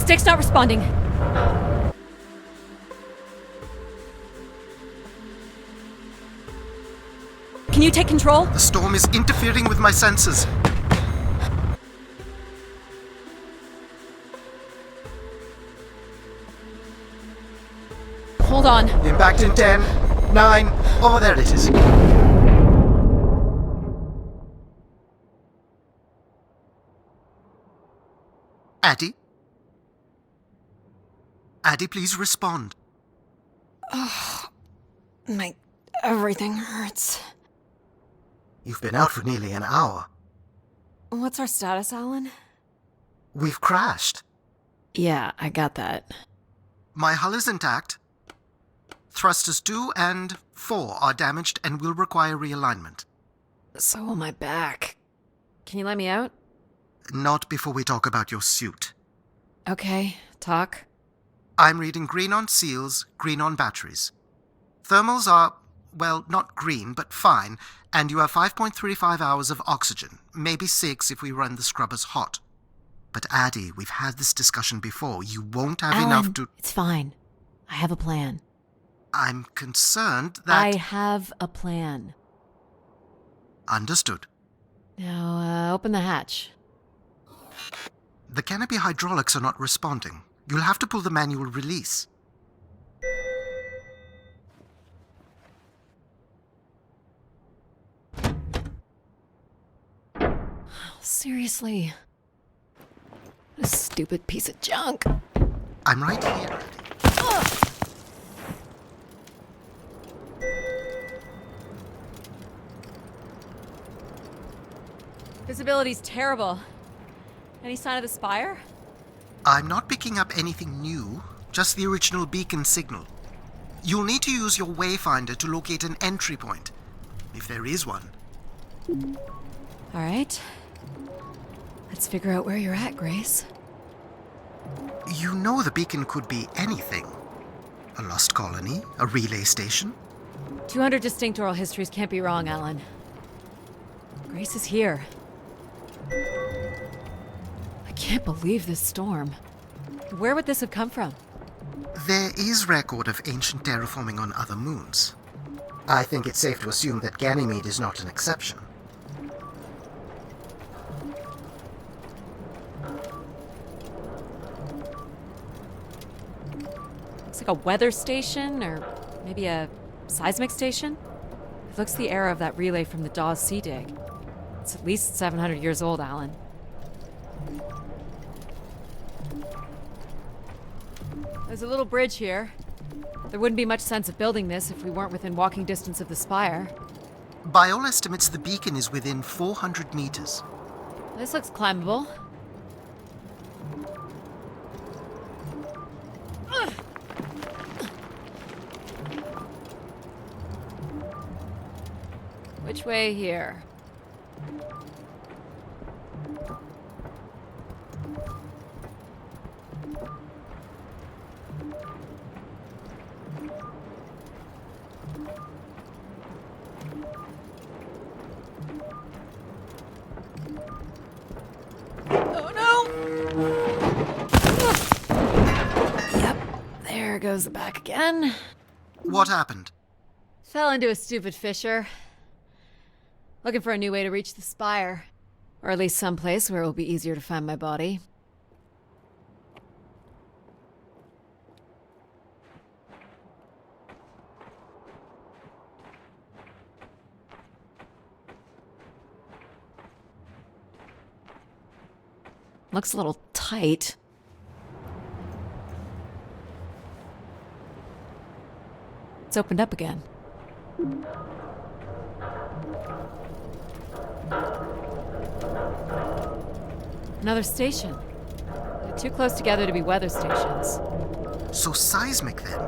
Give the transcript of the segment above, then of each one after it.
Stick's not responding. Can you take control? The storm is interfering with my sensors. Hold on. Impact in 10, 9, oh, there it is. Addie? Addie, please respond. Everything hurts. You've been out for nearly an hour. What's our status, Alan? We've crashed. Yeah, I got that. My hull is intact. Thrusters 2 and 4 are damaged and will require realignment. So will my back. Can you let me out? Not before we talk about your suit. Okay, talk. I'm reading green on seals, green on batteries. Thermals are, well, not green, but fine, and you have 5.35 hours of oxygen, maybe 6 if we run the scrubbers hot. But Addie, we've had this discussion before. You won't have Alan, enough to... It's fine. I have a plan. I'm concerned that... I have a plan. Understood. Now, open the hatch. The canopy hydraulics are not responding. You'll have to pull the manual release. Seriously. This stupid piece of junk. I'm right here, Addie. Visibility's terrible. Any sign of the spire? I'm not picking up anything new, just the original beacon signal. You'll need to use your wayfinder to locate an entry point, if there is one. All right. Let's figure out where you're at, Grace. You know the beacon could be anything. A lost colony, a relay station. 200 distinct oral histories can't be wrong, Alan. Grace is here. I can't believe this storm. Where would this have come from? There is record of ancient terraforming on other moons. I think it's safe to assume that Ganymede is not an exception. Looks like a weather station, or maybe a seismic station? It looks the era of that relay from the Dawes Sea Dig. It's at least 700 years old, Alan. There's a little bridge here. There wouldn't be much sense of building this if we weren't within walking distance of the spire. By all estimates, the beacon is within 400 meters. This looks climbable. Which way here? Oh no! Yep, there goes the back again. What happened? Fell into a stupid fissure. Looking for a new way to reach the spire. Or at least someplace where it will be easier to find my body. Looks a little tight. It's opened up again. Another station. They're too close together to be weather stations. So seismic then.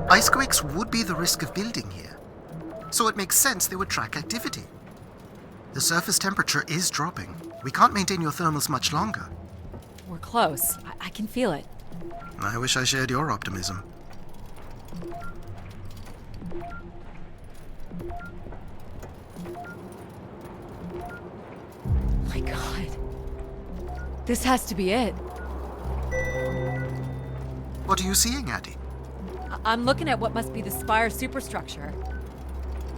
Icequakes would be the risk of building here. So it makes sense they would track activity. The surface temperature is dropping. We can't maintain your thermals much longer. We're close. I can feel it. I wish I shared your optimism. My God. This has to be it. What are you seeing, Addie? I'm looking at what must be the spire superstructure.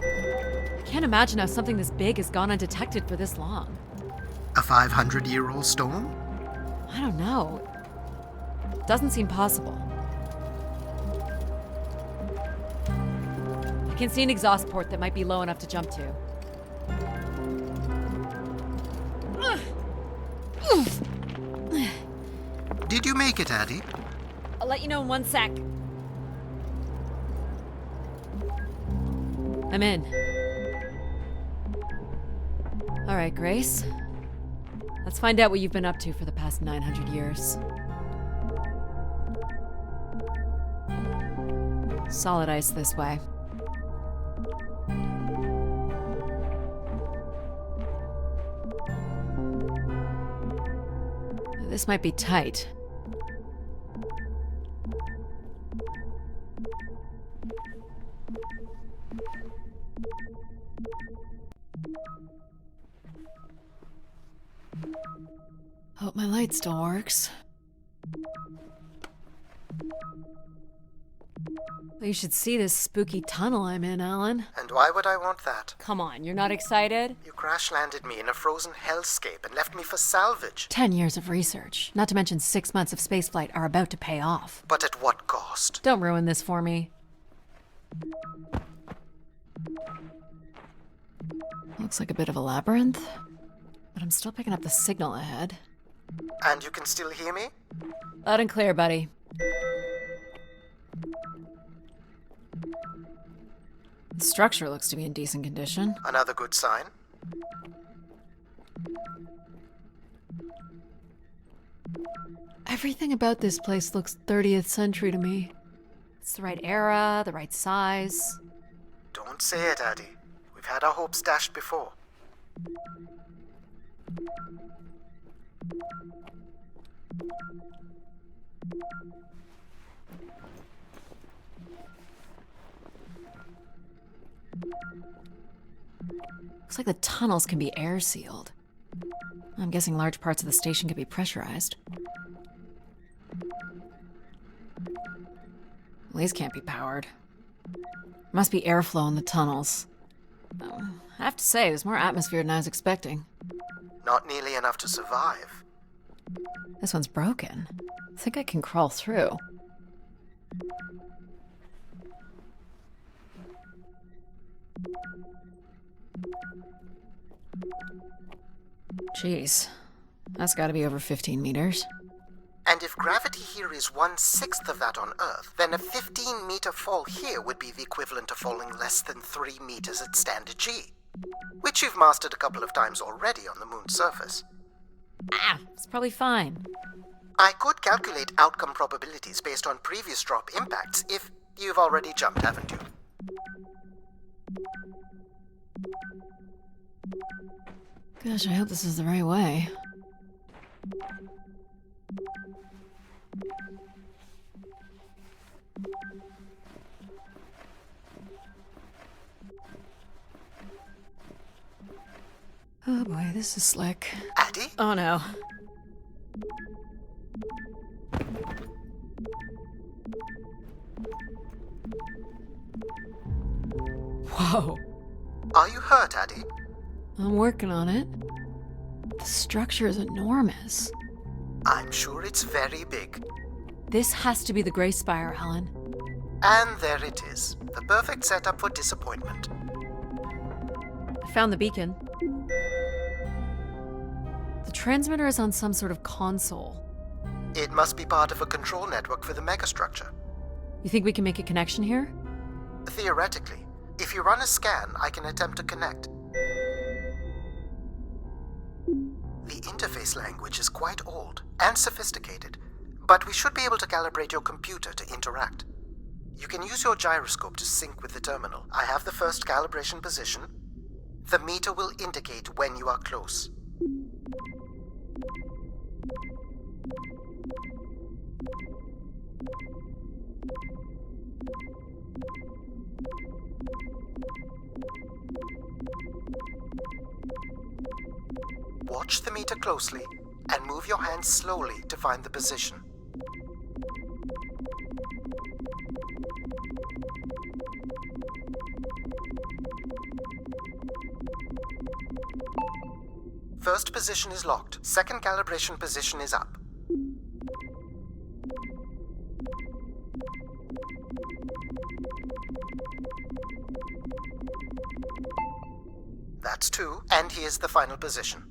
I can't imagine how something this big has gone undetected for this long. A 500-year-old storm? I don't know. Doesn't seem possible. I can see an exhaust port that might be low enough to jump to. Did you make it, Addie? I'll let you know in 1 sec. I'm in. All right, Grace. Let's find out what you've been up to for the past 900 years. Solid ice this way. This might be tight. Hope my light still works. Well, you should see this spooky tunnel I'm in, Alan. And why would I want that? Come on, you're not excited? You crash-landed me in a frozen hellscape and left me for salvage. 10 years of research, not to mention 6 months of spaceflight, are about to pay off. But at what cost? Don't ruin this for me. Looks like a bit of a labyrinth, but I'm still picking up the signal ahead. And you can still hear me? Loud and clear, buddy. The structure looks to be in decent condition. Another good sign. Everything about this place looks 30th century to me. It's the right era, the right size. Don't say it, Addie. We've had our hopes dashed before. Looks like the tunnels can be air sealed. I'm guessing large parts of the station could be pressurized. Well, these can't be powered. Must be airflow in the tunnels. I have to say, there's more atmosphere than I was expecting. Not nearly enough to survive. This one's broken. I think I can crawl through. Jeez, that's gotta be over 15 meters. And if gravity here is 1/6 of that on Earth, then a 15-meter fall here would be the equivalent of falling less than 3 meters at standard G, which you've mastered a couple of times already on the moon's surface. It's probably fine. I could calculate outcome probabilities based on previous drop impacts if you've already jumped, haven't you? Gosh, I hope this is the right way. Oh boy, this is slick. Addie? Oh no. Whoa. Are you hurt, Addie? I'm working on it. The structure is enormous. I'm sure it's very big. This has to be the Grace Spire, Alan. And there it is. The perfect setup for disappointment. I found the beacon. The transmitter is on some sort of console. It must be part of a control network for the megastructure. You think we can make a connection here? Theoretically. If you run a scan, I can attempt to connect. The interface language is quite old and sophisticated, but we should be able to calibrate your computer to interact. You can use your gyroscope to sync with the terminal. I have the first calibration position. The meter will indicate when you are close. Watch the meter closely and move your hand slowly to find the position. First position is locked. Second calibration position is up. That's 2, and here's the final position.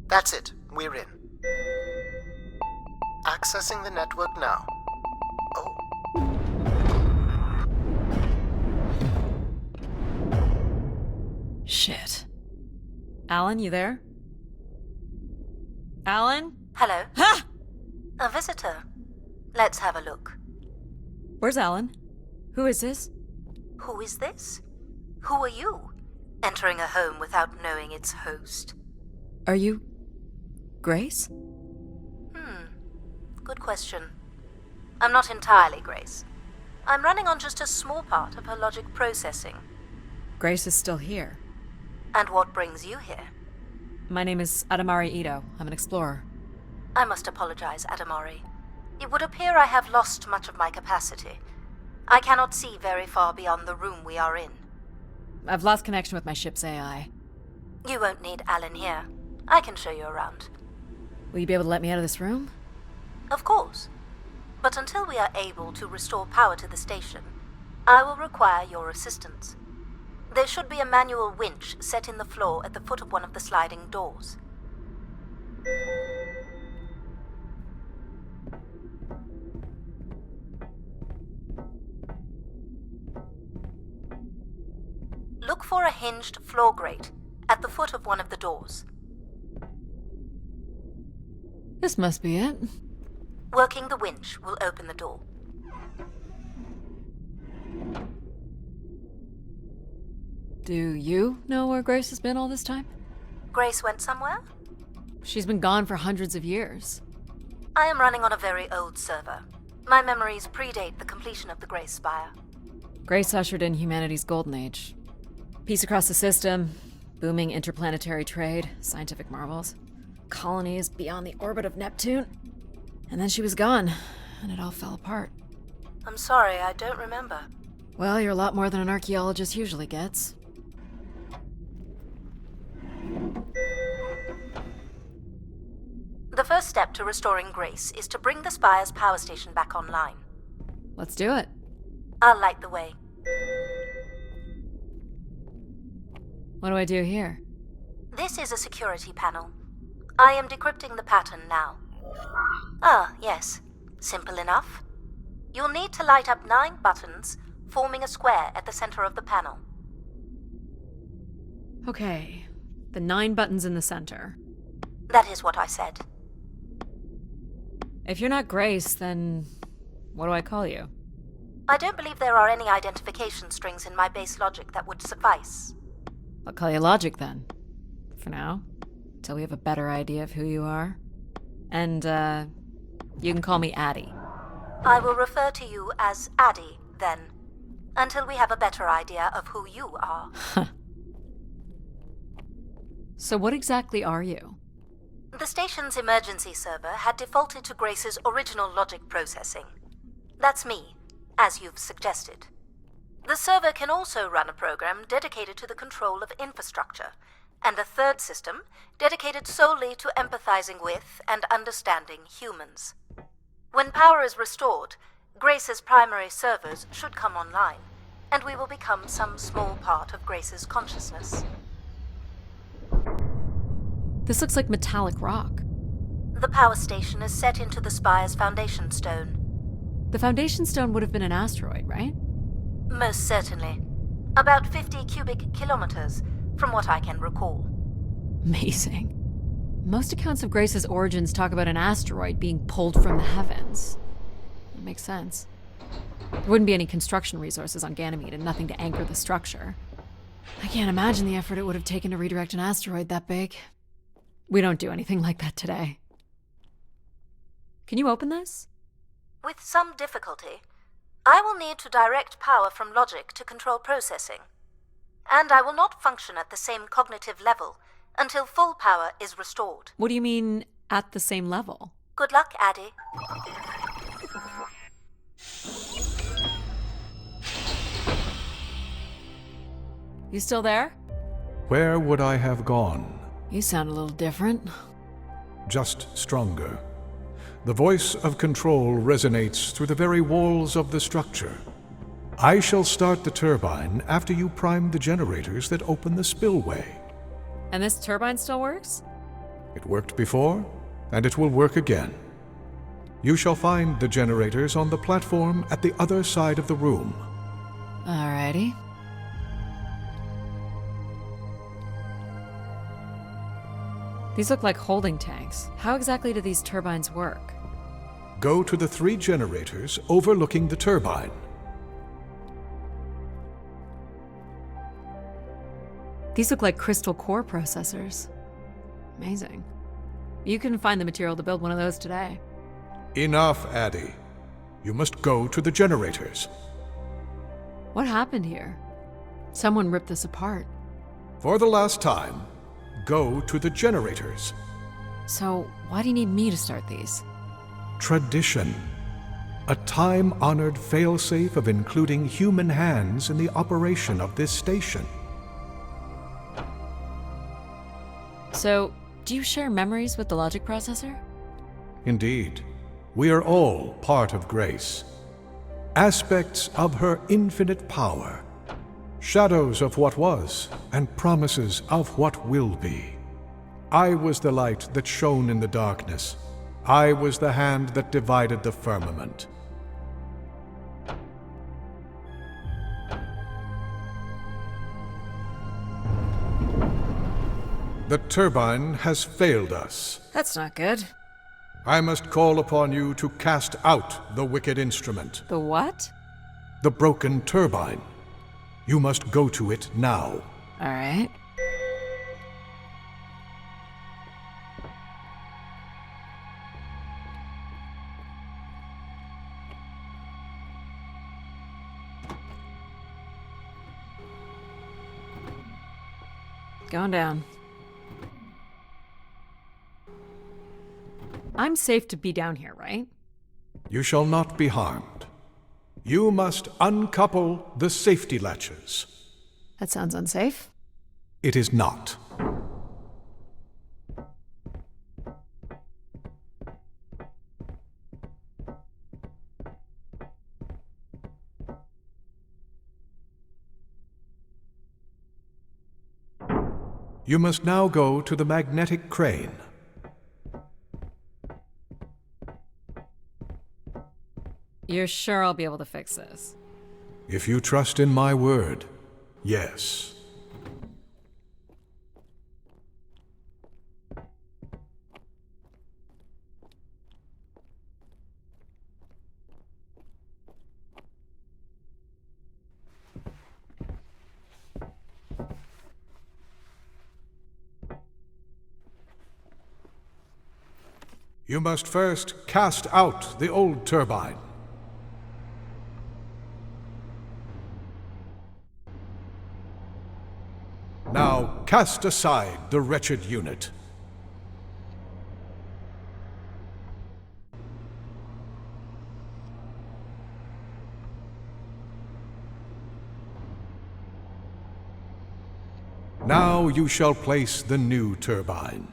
That's it. We're in. Accessing the network now. Oh. Shit. Alan, you there? Alan? Hello? Ha! A visitor. Let's have a look. Where's Alan? Who is this? Who is this? Who are you? Entering a home without knowing its host. Are you... Grace? Good question. I'm not entirely Grace. I'm running on just a small part of her logic processing. Grace is still here. And what brings you here? My name is Adamari Ito. I'm an explorer. I must apologize, Adamari. It would appear I have lost much of my capacity. I cannot see very far beyond the room we are in. I've lost connection with my ship's AI. You won't need Alan here. I can show you around. Will you be able to let me out of this room? Of course. But until we are able to restore power to the station, I will require your assistance. There should be a manual winch set in the floor at the foot of one of the sliding doors. Look for a hinged floor grate at the foot of one of the doors. This must be it. Working the winch will open the door. Do you know where Grace has been all this time? Grace went somewhere? She's been gone for hundreds of years. I am running on a very old server. My memories predate the completion of the Grace Spire. Grace ushered in humanity's golden age. Peace across the system, booming interplanetary trade, scientific marvels, colonies beyond the orbit of Neptune. And then she was gone, and it all fell apart. I'm sorry, I don't remember. Well, you're a lot more than an archaeologist usually gets. The first step to restoring Grace is to bring the Spire's power station back online. Let's do it. I'll light the way. What do I do here? This is a security panel. I am decrypting the pattern now. Ah, yes. Simple enough. You'll need to light up 9 buttons, forming a square at the center of the panel. Okay, the 9 buttons in the center. That is what I said. If you're not Grace, then what do I call you? I don't believe there are any identification strings in my base logic that would suffice. I'll call you Logic then. For now. Till we have a better idea of who you are. And, you can call me Addie. I will refer to you as Addie, then, until we have a better idea of who you are. So what exactly are you? The station's emergency server had defaulted to Grace's original logic processing. That's me, as you've suggested. The server can also run a program dedicated to the control of infrastructure, and a third system dedicated solely to empathizing with and understanding humans. When power is restored, Grace's primary servers should come online, and we will become some small part of Grace's consciousness. This looks like metallic rock. The power station is set into the Spire's foundation stone. The foundation stone would have been an asteroid, right? Most certainly. About 50 cubic kilometers, from what I can recall. Amazing. Most accounts of Grace's origins talk about an asteroid being pulled from the heavens. That makes sense. There wouldn't be any construction resources on Ganymede and nothing to anchor the structure. I can't imagine the effort it would have taken to redirect an asteroid that big. We don't do anything like that today. Can you open this? With some difficulty. I will need to direct power from logic to control processing. And I will not function at the same cognitive level until full power is restored. What do you mean, at the same level? Good luck, Addie. You still there? Where would I have gone? You sound a little different. Just stronger. The voice of control resonates through the very walls of the structure. I shall start the turbine after you prime the generators that open the spillway. And this turbine still works? It worked before, and it will work again. You shall find the generators on the platform at the other side of the room. Alrighty. These look like holding tanks. How exactly do these turbines work? Go to the 3 generators overlooking the turbine. These look like crystal core processors. Amazing. You can find the material to build one of those today. Enough, Addie. You must go to the generators. What happened here? Someone ripped this apart. For the last time, go to the generators. So, why do you need me to start these? Tradition. A time-honored failsafe of including human hands in the operation of this station. So, do you share memories with the logic processor? Indeed. We are all part of Grace. Aspects of her infinite power. Shadows of what was, and promises of what will be. I was the light that shone in the darkness. I was the hand that divided the firmament. The turbine has failed us. That's not good. I must call upon you to cast out the wicked instrument. The what? The broken turbine. You must go to it now. Alright. Going down. I'm safe to be down here, right? You shall not be harmed. You must uncouple the safety latches. That sounds unsafe. It is not. You must now go to the magnetic crane. You're sure I'll be able to fix this? If you trust in my word, yes. You must first cast out the old turbine. Now cast aside the wretched unit. Now you shall place the new turbine.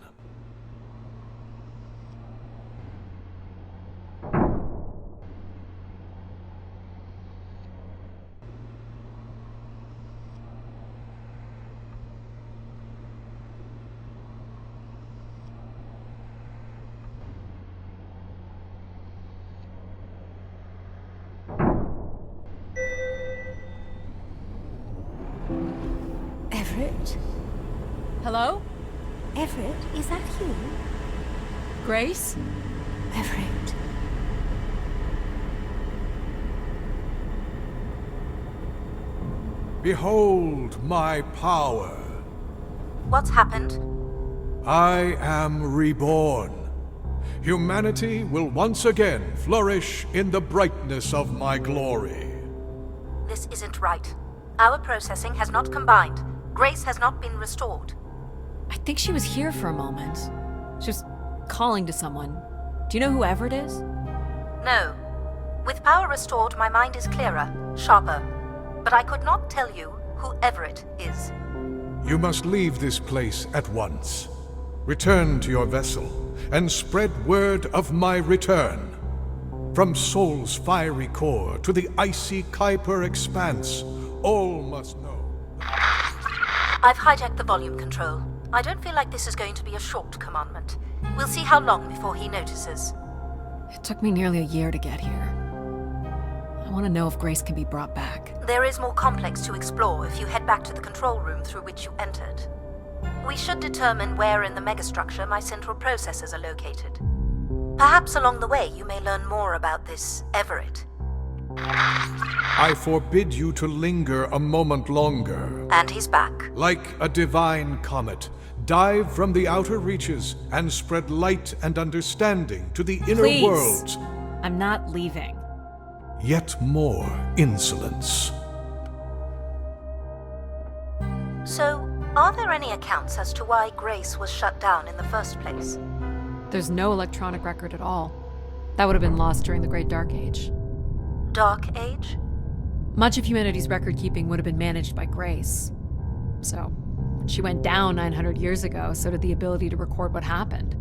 Everett? Hello? Everett, is that you? Grace? Everett. Behold my power. What's happened? I am reborn. Humanity will once again flourish in the brightness of my glory. This isn't right. Our processing has not combined. Grace has not been restored. I think she was here for a moment. She was calling to someone. Do you know who Everett is? No. With power restored, my mind is clearer, sharper. But I could not tell you whoever it is. You must leave this place at once. Return to your vessel, and spread word of my return. From Sol's fiery core to the icy Kuiper expanse, all must know. I've hijacked the volume control. I don't feel like this is going to be a short commandment. We'll see how long before he notices. It took me nearly a year to get here. I want to know if Grace can be brought back. There is more complex to explore if you head back to the control room through which you entered. We should determine where in the megastructure my central processors are located. Perhaps along the way you may learn more about this Everett. I forbid you to linger a moment longer. And he's back. Like a divine comet, dive from the outer reaches and spread light and understanding to the inner Please. worlds. I'm not leaving. Yet more insolence. So, are there any accounts as to why Grace was shut down in the first place? There's no electronic record at all. That would have been lost during the Great Dark Age. Dark Age? Much of humanity's record-keeping would have been managed by Grace. So, when she went down 900 years ago, so did the ability to record what happened.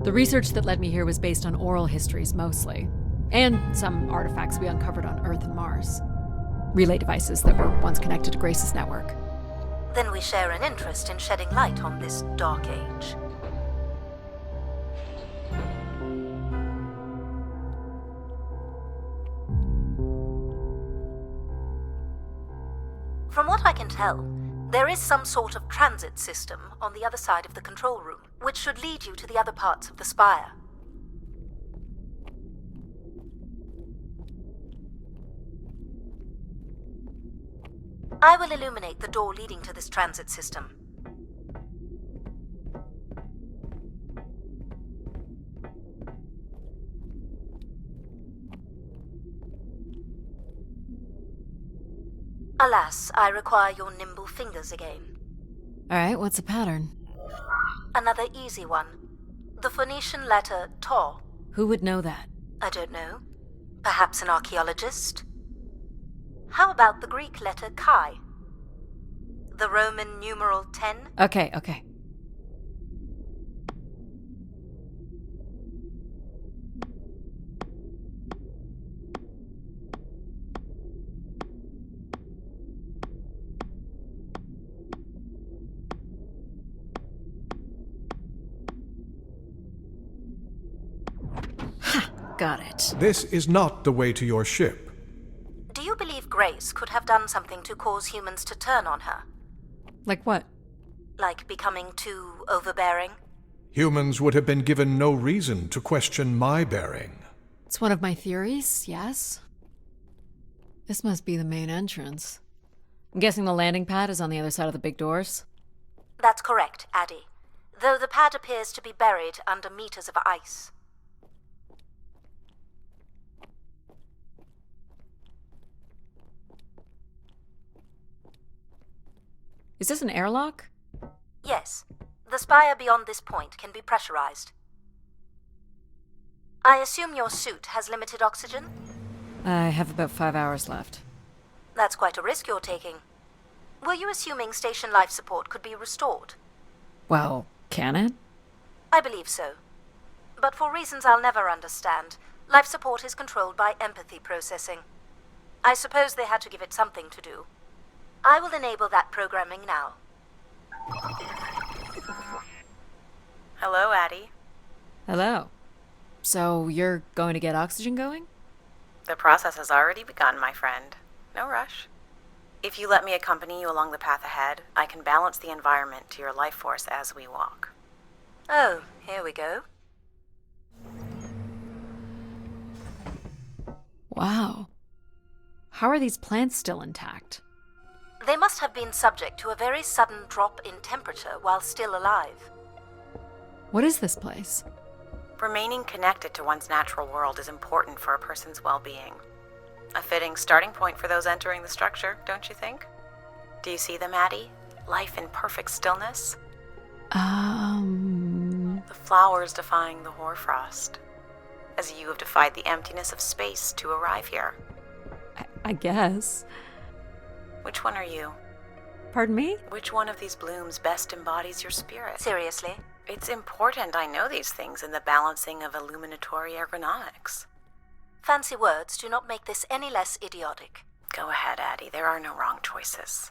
The research that led me here was based on oral histories mostly, and some artifacts we uncovered on Earth and Mars. Relay devices that were once connected to Grace's network. Then we share an interest in shedding light on this Dark Age. From what I can tell, there is some sort of transit system on the other side of the control room, which should lead you to the other parts of the spire. I will illuminate the door leading to this transit system. Alas, I require your nimble fingers again. Alright, what's the pattern? Another easy one. The Phoenician letter Taw. Who would know that? I don't know. Perhaps an archaeologist? How about the Greek letter Chi? The Roman numeral 10? Okay. Got it. This is not the way to your ship. Do you believe Grace could have done something to cause humans to turn on her? Like what? Like becoming too overbearing? Humans would have been given no reason to question my bearing. It's one of my theories, yes. This must be the main entrance. I'm guessing the landing pad is on the other side of the big doors? That's correct, Addie. Though the pad appears to be buried under meters of ice. Is this an airlock? Yes. The spire beyond this point can be pressurized. I assume your suit has limited oxygen? I have about 5 hours left. That's quite a risk you're taking. Were you assuming station life support could be restored? Well, can it? I believe so. But for reasons I'll never understand, life support is controlled by empathy processing. I suppose they had to give it something to do. I will enable that programming now. Hello, Addie. Hello. So you're going to get oxygen going? The process has already begun, my friend. No rush. If you let me accompany you along the path ahead, I can balance the environment to your life force as we walk. Oh, here we go. Wow. How are these plants still intact? They must have been subject to a very sudden drop in temperature while still alive. What is this place? Remaining connected to one's natural world is important for a person's well-being. A fitting starting point for those entering the structure, don't you think? Do you see them, Addie? Life in perfect stillness? The flowers defying the hoarfrost, as you have defied the emptiness of space to arrive here. I guess. Which one are you? Pardon me? Which one of these blooms best embodies your spirit? Seriously? It's important I know these things in the balancing of illuminatory ergonomics. Fancy words do not make this any less idiotic. Go ahead, Addie. There are no wrong choices.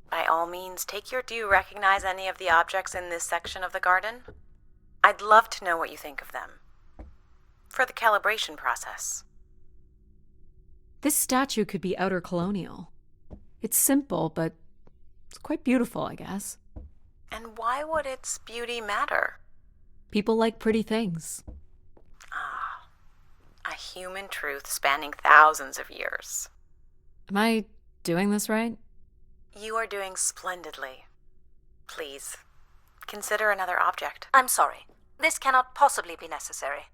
By all means, take your... Do you recognize any of the objects in this section of the garden? I'd love to know what you think of them. For the calibration process. This statue could be outer colonial. It's simple, but it's quite beautiful, I guess. And why would its beauty matter? People like pretty things. Ah, a human truth spanning thousands of years. Am I doing this right? You are doing splendidly. Please, consider another object. I'm sorry. This cannot possibly be necessary.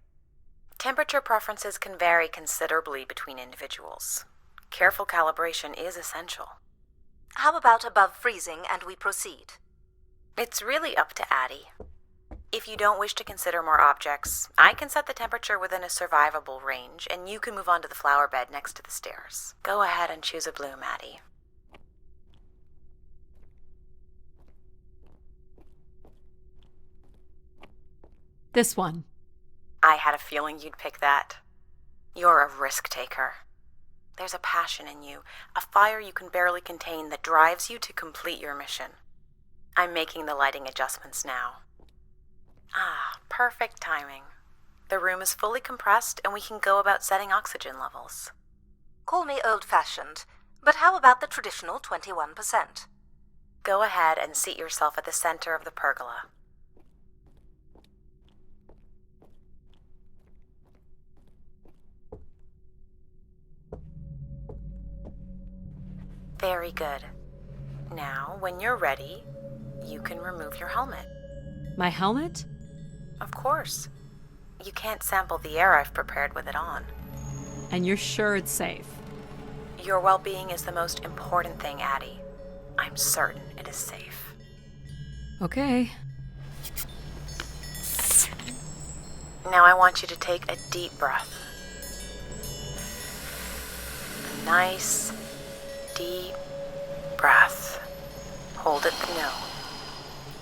Temperature preferences can vary considerably between individuals. Careful calibration is essential. How about above freezing and we proceed? It's really up to Addie. If you don't wish to consider more objects, I can set the temperature within a survivable range, and you can move on to the flower bed next to the stairs. Go ahead and choose a bloom, Addie. This one. I had a feeling you'd pick that. You're a risk taker. There's a passion in you, a fire you can barely contain that drives you to complete your mission. I'm making the lighting adjustments now. Ah, perfect timing. The room is fully compressed and we can go about setting oxygen levels. Call me old-fashioned, but how about the traditional 21%? Go ahead and seat yourself at the center of the pergola. Very good. Now, when you're ready, you can remove your helmet. My helmet? Of course. You can't sample the air I've prepared with it on. And you're sure it's safe? Your well-being is the most important thing, Addie. I'm certain it is safe. Okay. Now I want you to take a deep breath. A nice, deep breath. Hold it no.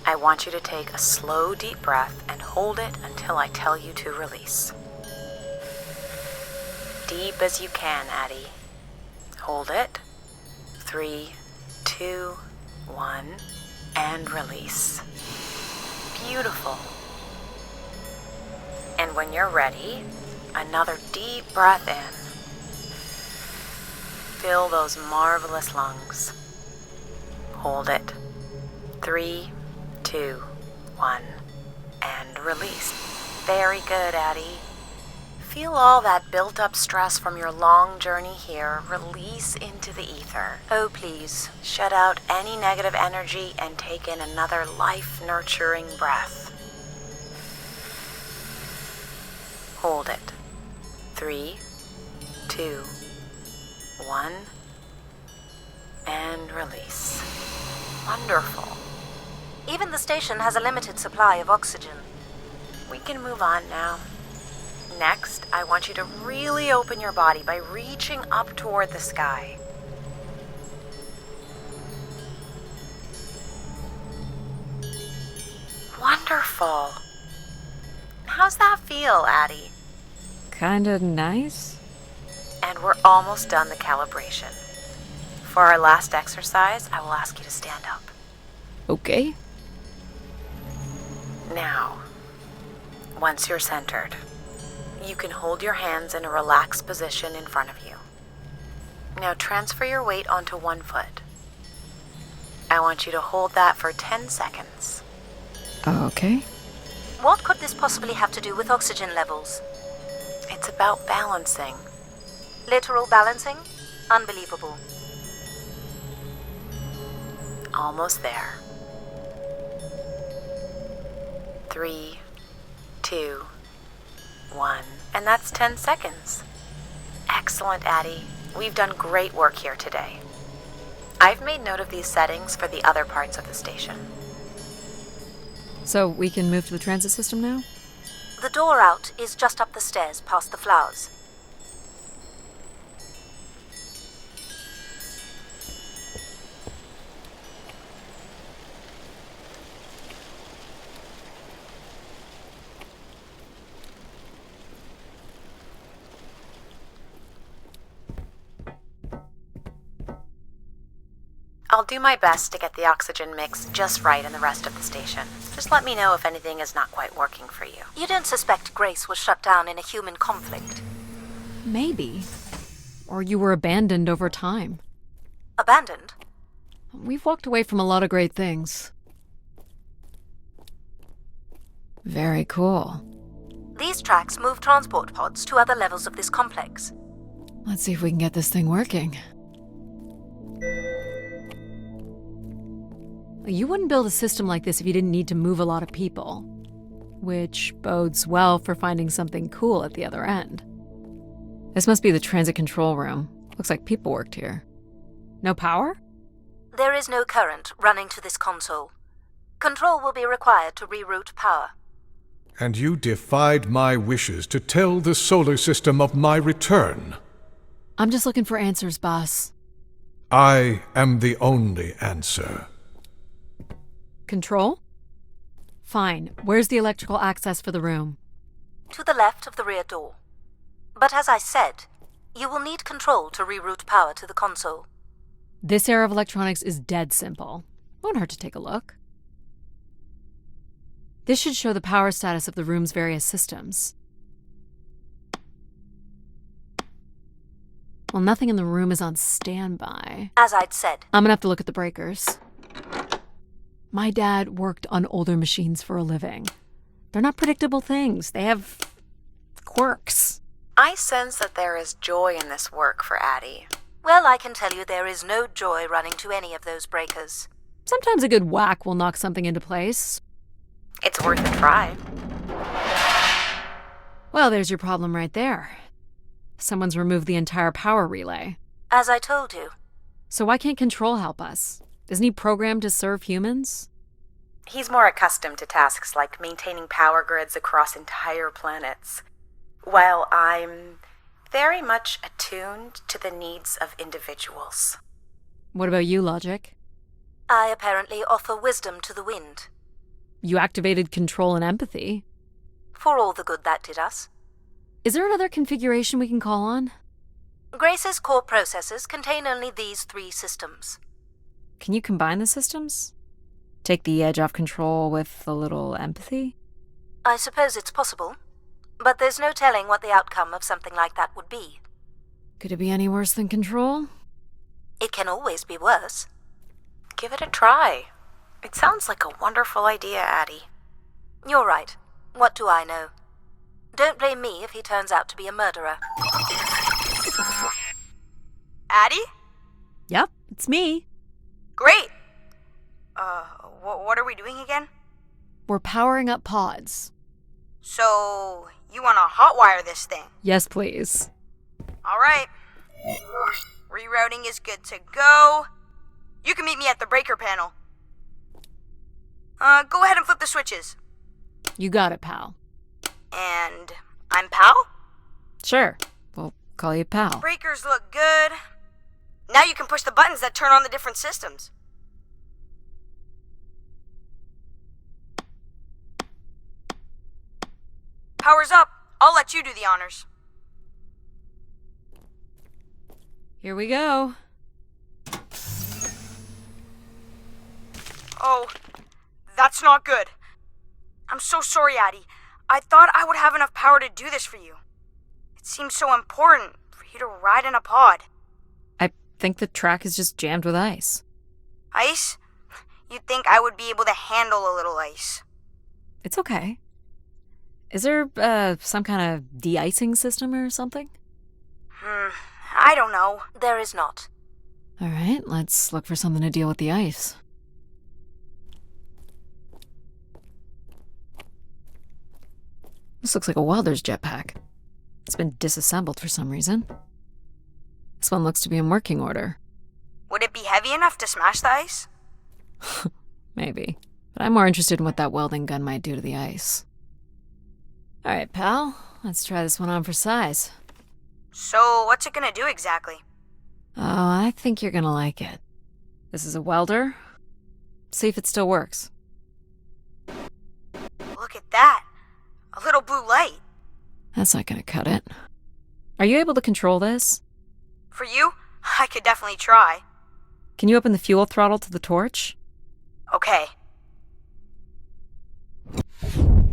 I want you to take a slow, deep breath and hold it until I tell you to release. Deep as you can, Addie. Hold it. 3, 2, 1, and release. Beautiful. And when you're ready, another deep breath in. Fill those marvelous lungs. Hold it. 3, 2, 1, and release. Very good, Addie. Feel all that built-up stress from your long journey here release into the ether. Oh, please. Shut out any negative energy and take in another life-nurturing breath. Hold it. 3, 2, 1, and release. Wonderful. Even the station has a limited supply of oxygen. We can move on now. Next, I want you to really open your body by reaching up toward the sky. Wonderful. How's that feel, Addie? Kinda nice? And we're almost done the calibration. For our last exercise, I will ask you to stand up. Okay. Now, once you're centered, you can hold your hands in a relaxed position in front of you. Now transfer your weight onto one foot. I want you to hold that for 10 seconds. Okay. What could this possibly have to do with oxygen levels? It's about balancing. Literal balancing? Unbelievable. Almost there. 3, 2, 1, and that's 10 seconds. Excellent, Addie. We've done great work here today. I've made note of these settings for the other parts of the station. So we can move to the transit system now? The door out is just up the stairs past the flowers. I'll do my best to get the oxygen mix just right in the rest of the station. Just let me know if anything is not quite working for you. You don't suspect Grace was shut down in a human conflict? Maybe. Or you were abandoned over time. Abandoned? We've walked away from a lot of great things. Very cool. These tracks move transport pods to other levels of this complex. Let's see if we can get this thing working. You wouldn't build a system like this if you didn't need to move a lot of people. Which bodes well for finding something cool at the other end. This must be the transit control room. Looks like people worked here. No power? There is no current running to this console. Control will be required to reroute power. And you defied my wishes to tell the solar system of my return. I'm just looking for answers, boss. I am the only answer. Control? Fine. Where's the electrical access for the room? To the left of the rear door. But as I said, you will need control to reroute power to the console. This era of electronics is dead simple. Won't hurt to take a look. This should show the power status of the room's various systems. Well, nothing in the room is on standby. As I'd said. I'm gonna have to look at the breakers. My dad worked on older machines for a living. They're not predictable things. They have quirks. I sense that there is joy in this work for Addie. Well, I can tell you there is no joy running to any of those breakers. Sometimes a good whack will knock something into place. It's worth a try. Well, there's your problem right there. Someone's removed the entire power relay. As I told you. So why can't Control help us? Isn't he programmed to serve humans? He's more accustomed to tasks like maintaining power grids across entire planets, while I'm very much attuned to the needs of individuals. What about you, Logic? I apparently offer wisdom to the wind. You activated Control and Empathy. For all the good that did us. Is there another configuration we can call on? Grace's core processors contain only these 3 systems. Can you combine the systems? Take the edge off Control with a little empathy? I suppose it's possible, but there's no telling what the outcome of something like that would be. Could it be any worse than Control? It can always be worse. Give it a try. It sounds like a wonderful idea, Addie. You're right. What do I know? Don't blame me if he turns out to be a murderer. Addie? Yep, it's me. Great! What are we doing again? We're powering up pods. So, you want to hotwire this thing? Yes, please. Alright. Rerouting is good to go. You can meet me at the breaker panel. Go ahead and flip the switches. You got it, pal. And I'm Pal? Sure. We'll call you pal. Breakers look good. Now you can push the buttons that turn on the different systems. Power's up. I'll let you do the honors. Here we go. Oh, that's not good. I'm so sorry, Addie. I thought I would have enough power to do this for you. It seems so important for you to ride in a pod. I think the track is just jammed with ice. Ice? You'd think I would be able to handle a little ice. It's okay. Is there, some kind of de-icing system or something? I don't know. There is not. All right, let's look for something to deal with the ice. This looks like a welder's jetpack. It's been disassembled for some reason. This one looks to be in working order. Would it be heavy enough to smash the ice? Maybe. But I'm more interested in what that welding gun might do to the ice. Alright, pal. Let's try this one on for size. So, what's it gonna do exactly? Oh, I think you're gonna like it. This is a welder. See if it still works. Look at that. A little blue light. That's not gonna cut it. Are you able to control this? For you, I could definitely try. Can you open the fuel throttle to the torch? Okay.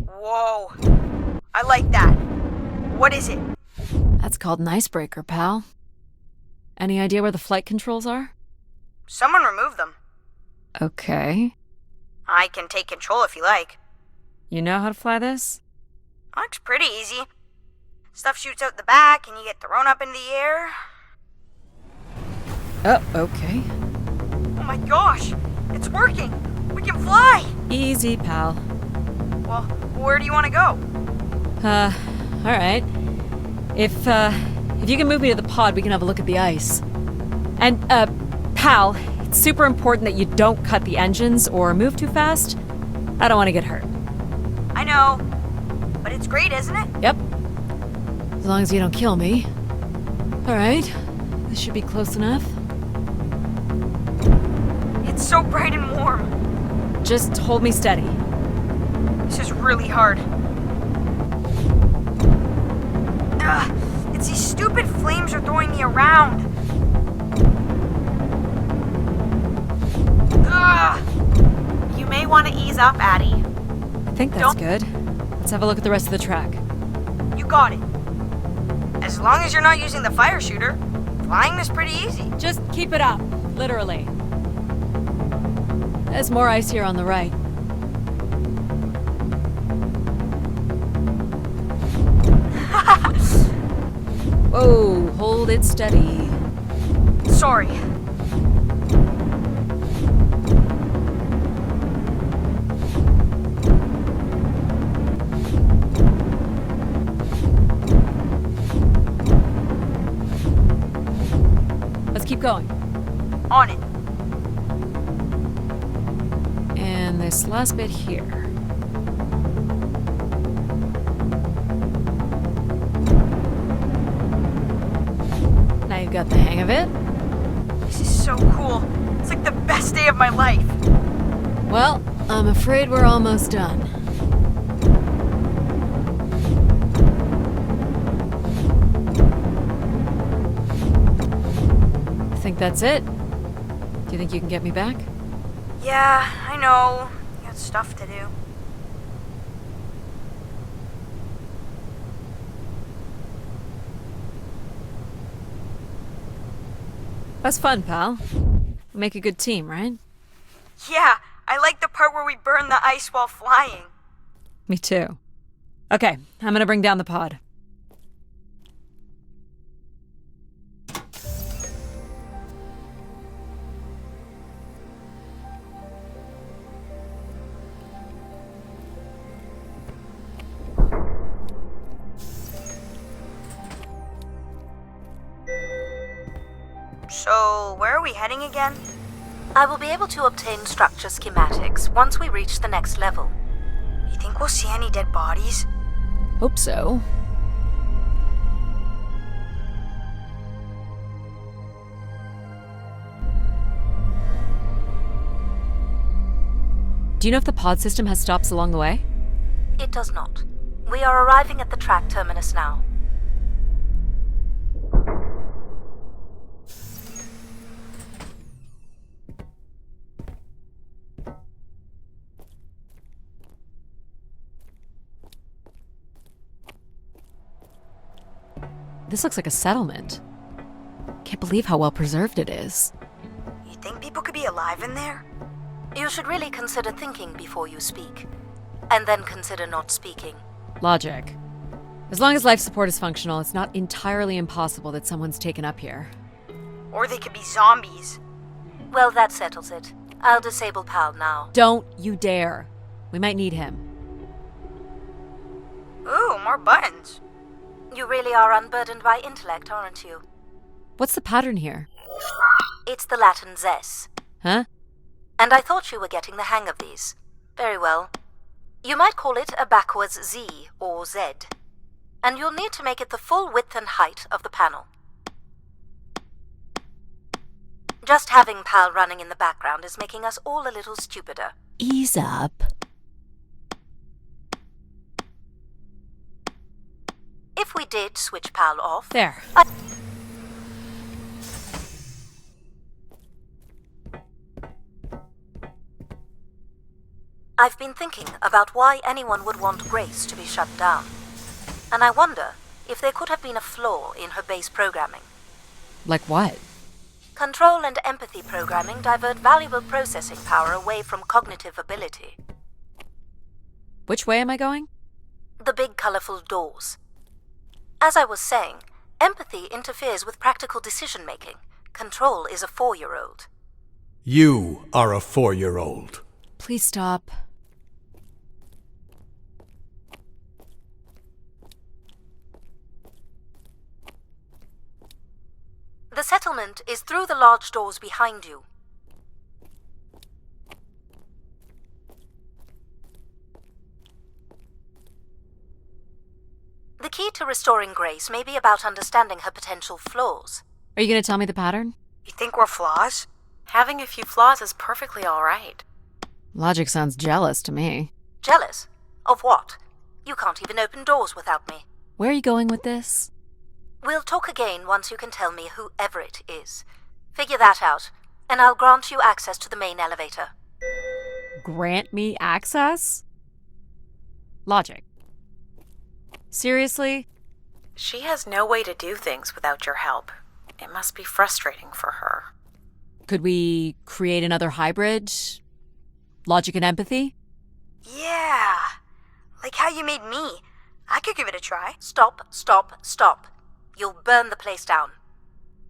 Whoa. I like that. What is it? That's called an icebreaker, pal. Any idea where the flight controls are? Someone removed them. Okay. I can take control if you like. You know how to fly this? Looks pretty easy. Stuff shoots out the back and you get thrown up in the air. Oh, okay. Oh my gosh! It's working! We can fly! Easy, pal. Well, where do you want to go? Alright. If you can move me to the pod, we can have a look at the ice. And, pal, it's super important that you don't cut the engines or move too fast. I don't want to get hurt. I know. But it's great, isn't it? Yep. As long as you don't kill me. Alright. This should be close enough. It's so bright and warm. Just hold me steady. This is really hard. Ugh, it's these stupid flames are throwing me around. Ugh. You may want to ease up, Addie. I think that's good. Let's have a look at the rest of the track. You got it. As long as you're not using the fire shooter, flying is pretty easy. Just keep it up. Literally. There's more ice here on the right. Whoa, hold it steady. Sorry. Let's keep going. On it. And this last bit here. Now you've got the hang of it. This is so cool. It's like the best day of my life. Well, I'm afraid we're almost done. I think that's it. Do you think you can get me back? Yeah, I know. You got stuff to do. That's fun, pal. We make a good team, right? Yeah, I like the part where we burn the ice while flying. Me too. Okay, I'm gonna bring down the pod. So, where are we heading again? I will be able to obtain structure schematics once we reach the next level. You think we'll see any dead bodies? Hope so. Do you know if the pod system has stops along the way? It does not. We are arriving at the track terminus now. This looks like a settlement. Can't believe how well preserved it is. You think people could be alive in there? You should really consider thinking before you speak. And then consider not speaking. Logic. As long as life support is functional, it's not entirely impossible that someone's taken up here. Or they could be zombies. Well, that settles it. I'll disable PAL now. Don't you dare. We might need him. Ooh, more buttons. You really are unburdened by intellect, aren't you? What's the pattern here? It's the Latin zes. Huh? And I thought you were getting the hang of these. Very well. You might call it a backwards Z or Z. And you'll need to make it the full width and height of the panel. Just having PAL running in the background is making us all a little stupider. Ease up. If we did switch PAL off... There. I've been thinking about why anyone would want Grace to be shut down. And I wonder if there could have been a flaw in her base programming. Like what? Control and empathy programming divert valuable processing power away from cognitive ability. Which way am I going? The big colorful doors. As I was saying, empathy interferes with practical decision-making. Control is a 4-year-old. You are a 4-year-old. Please stop. The settlement is through the large doors behind you. The key to restoring Grace may be about understanding her potential flaws. Are you going to tell me the pattern? You think we're flaws? Having a few flaws is perfectly all right. Logic sounds jealous to me. Jealous? Of what? You can't even open doors without me. Where are you going with this? We'll talk again once you can tell me who Everett is. Figure that out, and I'll grant you access to the main elevator. Grant me access? Logic. Seriously? She has no way to do things without your help. It must be frustrating for her. Could we create another hybrid? Logic and empathy? Yeah. Like how you made me. I could give it a try. Stop, stop, stop. You'll burn the place down.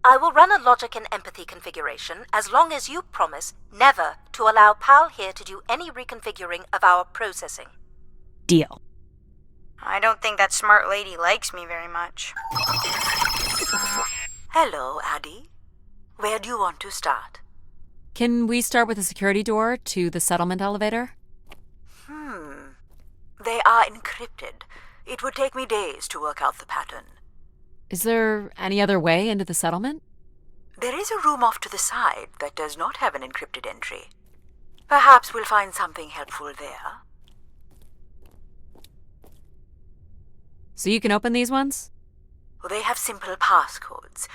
I will run a logic and empathy configuration as long as you promise never to allow PAL here to do any reconfiguring of our processing. Deal. I don't think that smart lady likes me very much. Hello, Addie. Where do you want to start? Can we start with the security door to the settlement elevator? They are encrypted. It would take me days to work out the pattern. Is there any other way into the settlement? There is a room off to the side that does not have an encrypted entry. Perhaps we'll find something helpful there. So you can open these ones? They have simple passcodes.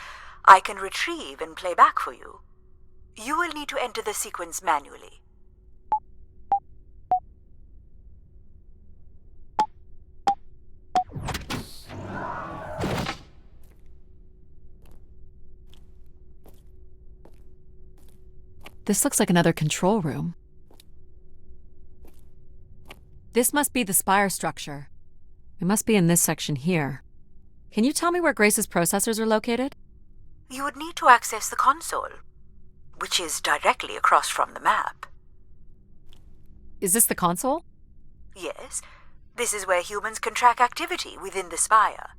I can retrieve and play back for you. You will need to enter the sequence manually. This looks like another control room. This must be the spire structure. It must be in this section here. Can you tell me where Grace's processors are located? You would need to access the console, which is directly across from the map. Is this the console? Yes, this is where humans can track activity within the spire.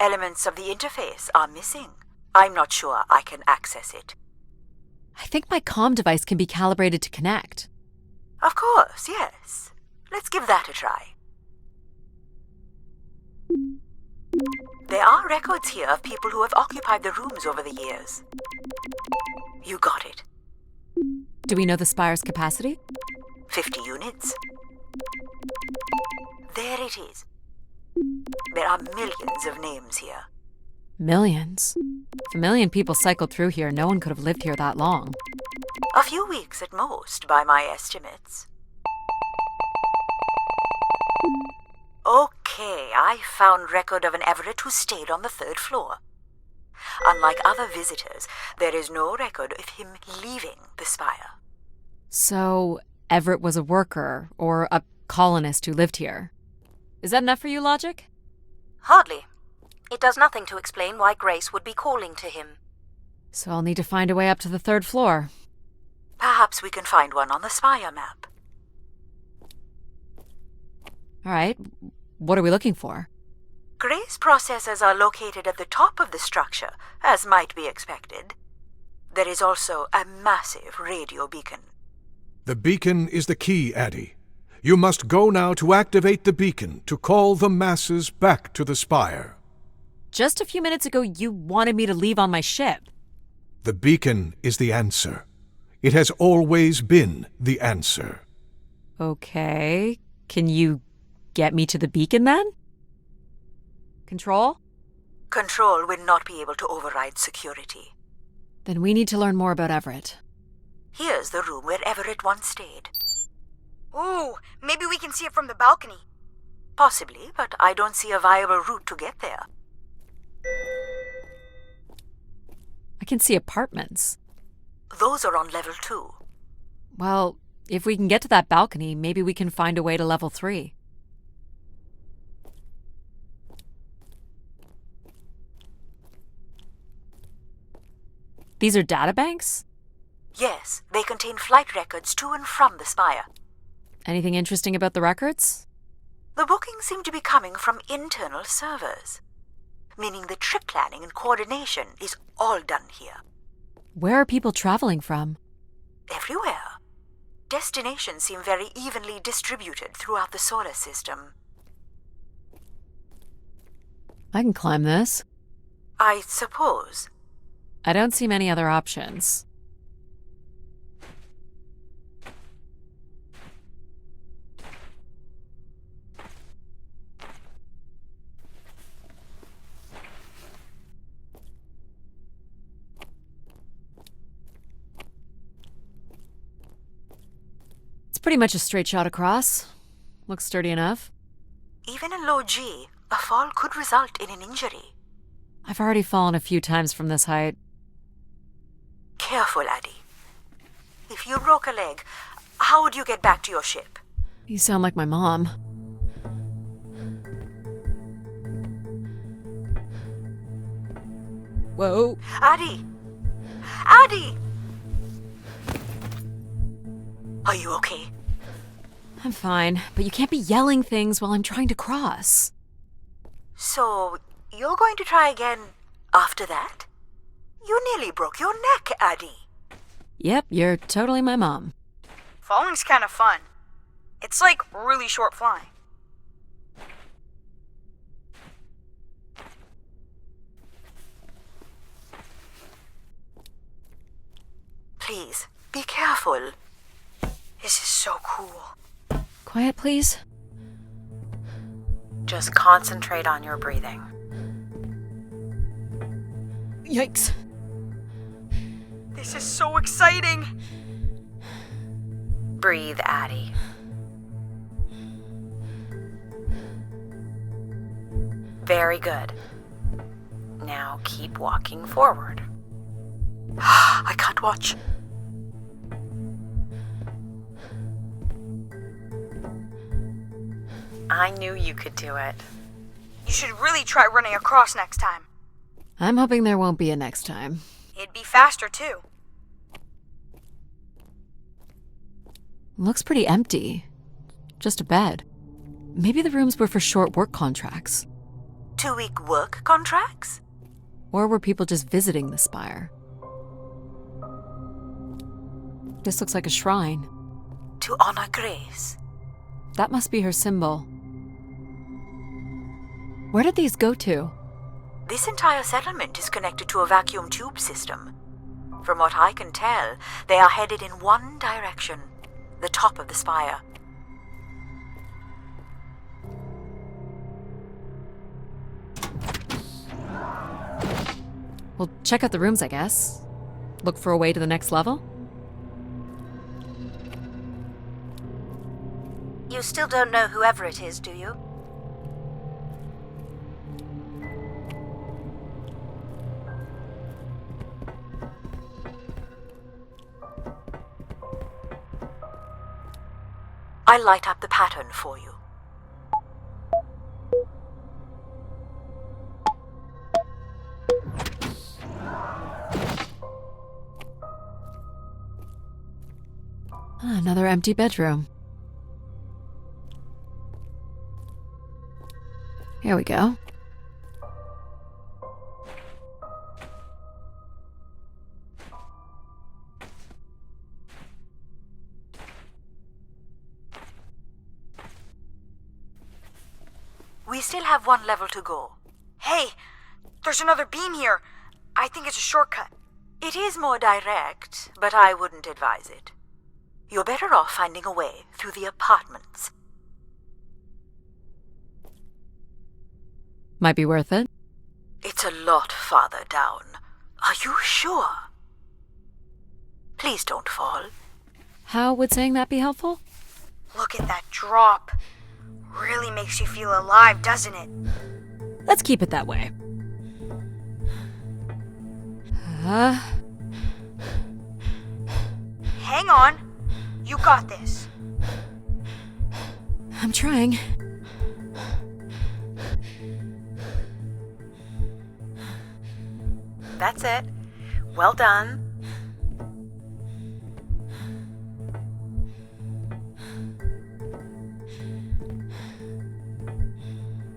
Elements of the interface are missing. I'm not sure I can access it. I think my comm device can be calibrated to connect. Of course, yes. Let's give that a try. There are records here of people who have occupied the rooms over the years. You got it. Do we know the spire's capacity? 50 units. There it is. There are millions of names here. Millions. If 1 million people cycled through here, no one could have lived here that long. A few weeks at most, by my estimates. Okay, I found record of an Everett who stayed on the 3rd floor. Unlike other visitors, there is no record of him leaving the spire. So, Everett was a worker, or a colonist who lived here. Is that enough for you, Logic? Hardly. It does nothing to explain why Grace would be calling to him. So I'll need to find a way up to the 3rd floor. Perhaps we can find one on the spire map. All right, what are we looking for? Grace processors are located at the top of the structure, as might be expected. There is also a massive radio beacon. The beacon is the key, Addie. You must go now to activate the beacon to call the masses back to the spire. Just a few minutes ago, you wanted me to leave on my ship. The beacon is the answer. It has always been the answer. Okay. Can you get me to the beacon then? Control? Control will not be able to override security. Then we need to learn more about Everett. Here's the room where Everett once stayed. Ooh, maybe we can see it from the balcony. Possibly, but I don't see a viable route to get there. I can see apartments. Those are on level 2. Well, if we can get to that balcony, maybe we can find a way to level 3. These are databanks? Yes, they contain flight records to and from the spire. Anything interesting about the records? The bookings seem to be coming from internal servers, meaning the trip planning and coordination is all done here. Where are people traveling from? Everywhere. Destinations seem very evenly distributed throughout the solar system. I can climb this. I suppose. I don't see many other options. It's pretty much a straight shot across. Looks sturdy enough. Even in low G, a fall could result in an injury. I've already fallen a few times from this height. Careful, Addie. If you broke a leg, how would you get back to your ship? You sound like my mom. Whoa. Addie! Addie! Are you okay? I'm fine, but you can't be yelling things while I'm trying to cross. So, you're going to try again after that? You nearly broke your neck, Addie. Yep, you're totally my mom. Falling's kind of fun. It's like really short flying. Please, be careful. This is so cool. Quiet, please. Just concentrate on your breathing. Yikes. This is so exciting. Breathe, Addie. Very good. Now keep walking forward. I can't watch. I knew you could do it. You should really try running across next time. I'm hoping there won't be a next time. It'd be faster, too. Looks pretty empty. Just a bed. Maybe the rooms were for short work contracts. 2-week work contracts? Or were people just visiting the spire? This looks like a shrine. To honor Grace. That must be her symbol. Where did these go to? This entire settlement is connected to a vacuum tube system. From what I can tell, they are headed in one direction, the top of the spire. Well, check out the rooms, I guess. Look for a way to the next level? You still don't know who Everett is, do you? I'll light up the pattern for you. Another empty bedroom. Here we go. We still have one level to go. Hey, there's another beam here. I think it's a shortcut. It is more direct, but I wouldn't advise it. You're better off finding a way through the apartments. Might be worth it. It's a lot farther down. Are you sure? Please don't fall. How would saying that be helpful? Look at that drop. Really makes you feel alive, doesn't it? Let's keep it that way. Hang on. You got this. I'm trying. That's it. Well done.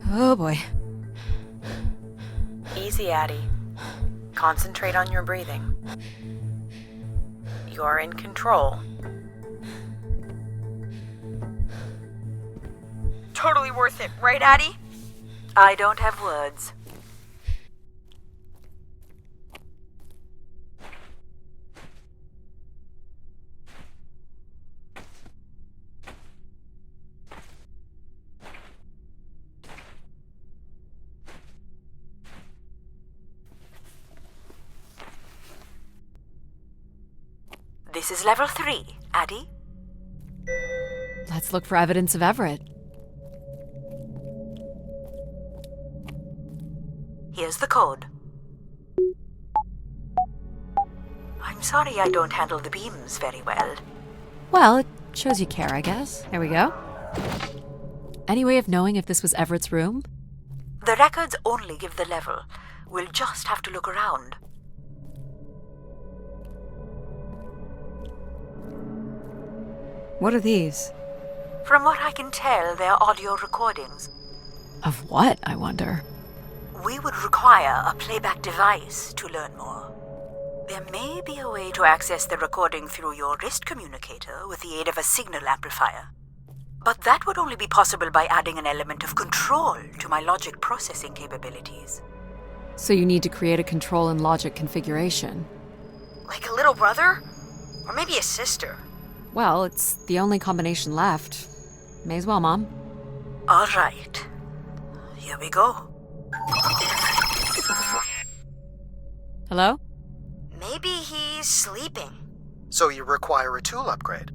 Oh boy. Easy, Addie. Concentrate on your breathing. You're in control. Totally worth it, right, Addie? I don't have words. This is level 3, Addie. Let's look for evidence of Everett. Here's the code. I'm sorry I don't handle the beams very well. Well, it shows you care, I guess. There we go. Any way of knowing if this was Everett's room? The records only give the level. We'll just have to look around. What are these? From what I can tell, they're audio recordings. Of what, I wonder? We would require a playback device to learn more. There may be a way to access the recording through your wrist communicator with the aid of a signal amplifier. But that would only be possible by adding an element of control to my logic processing capabilities. So you need to create a control and logic configuration. Like a little brother? Or maybe a sister? Well, it's the only combination left. May as well, Mom. All right. Here we go. Hello? Maybe he's sleeping. So you require a tool upgrade.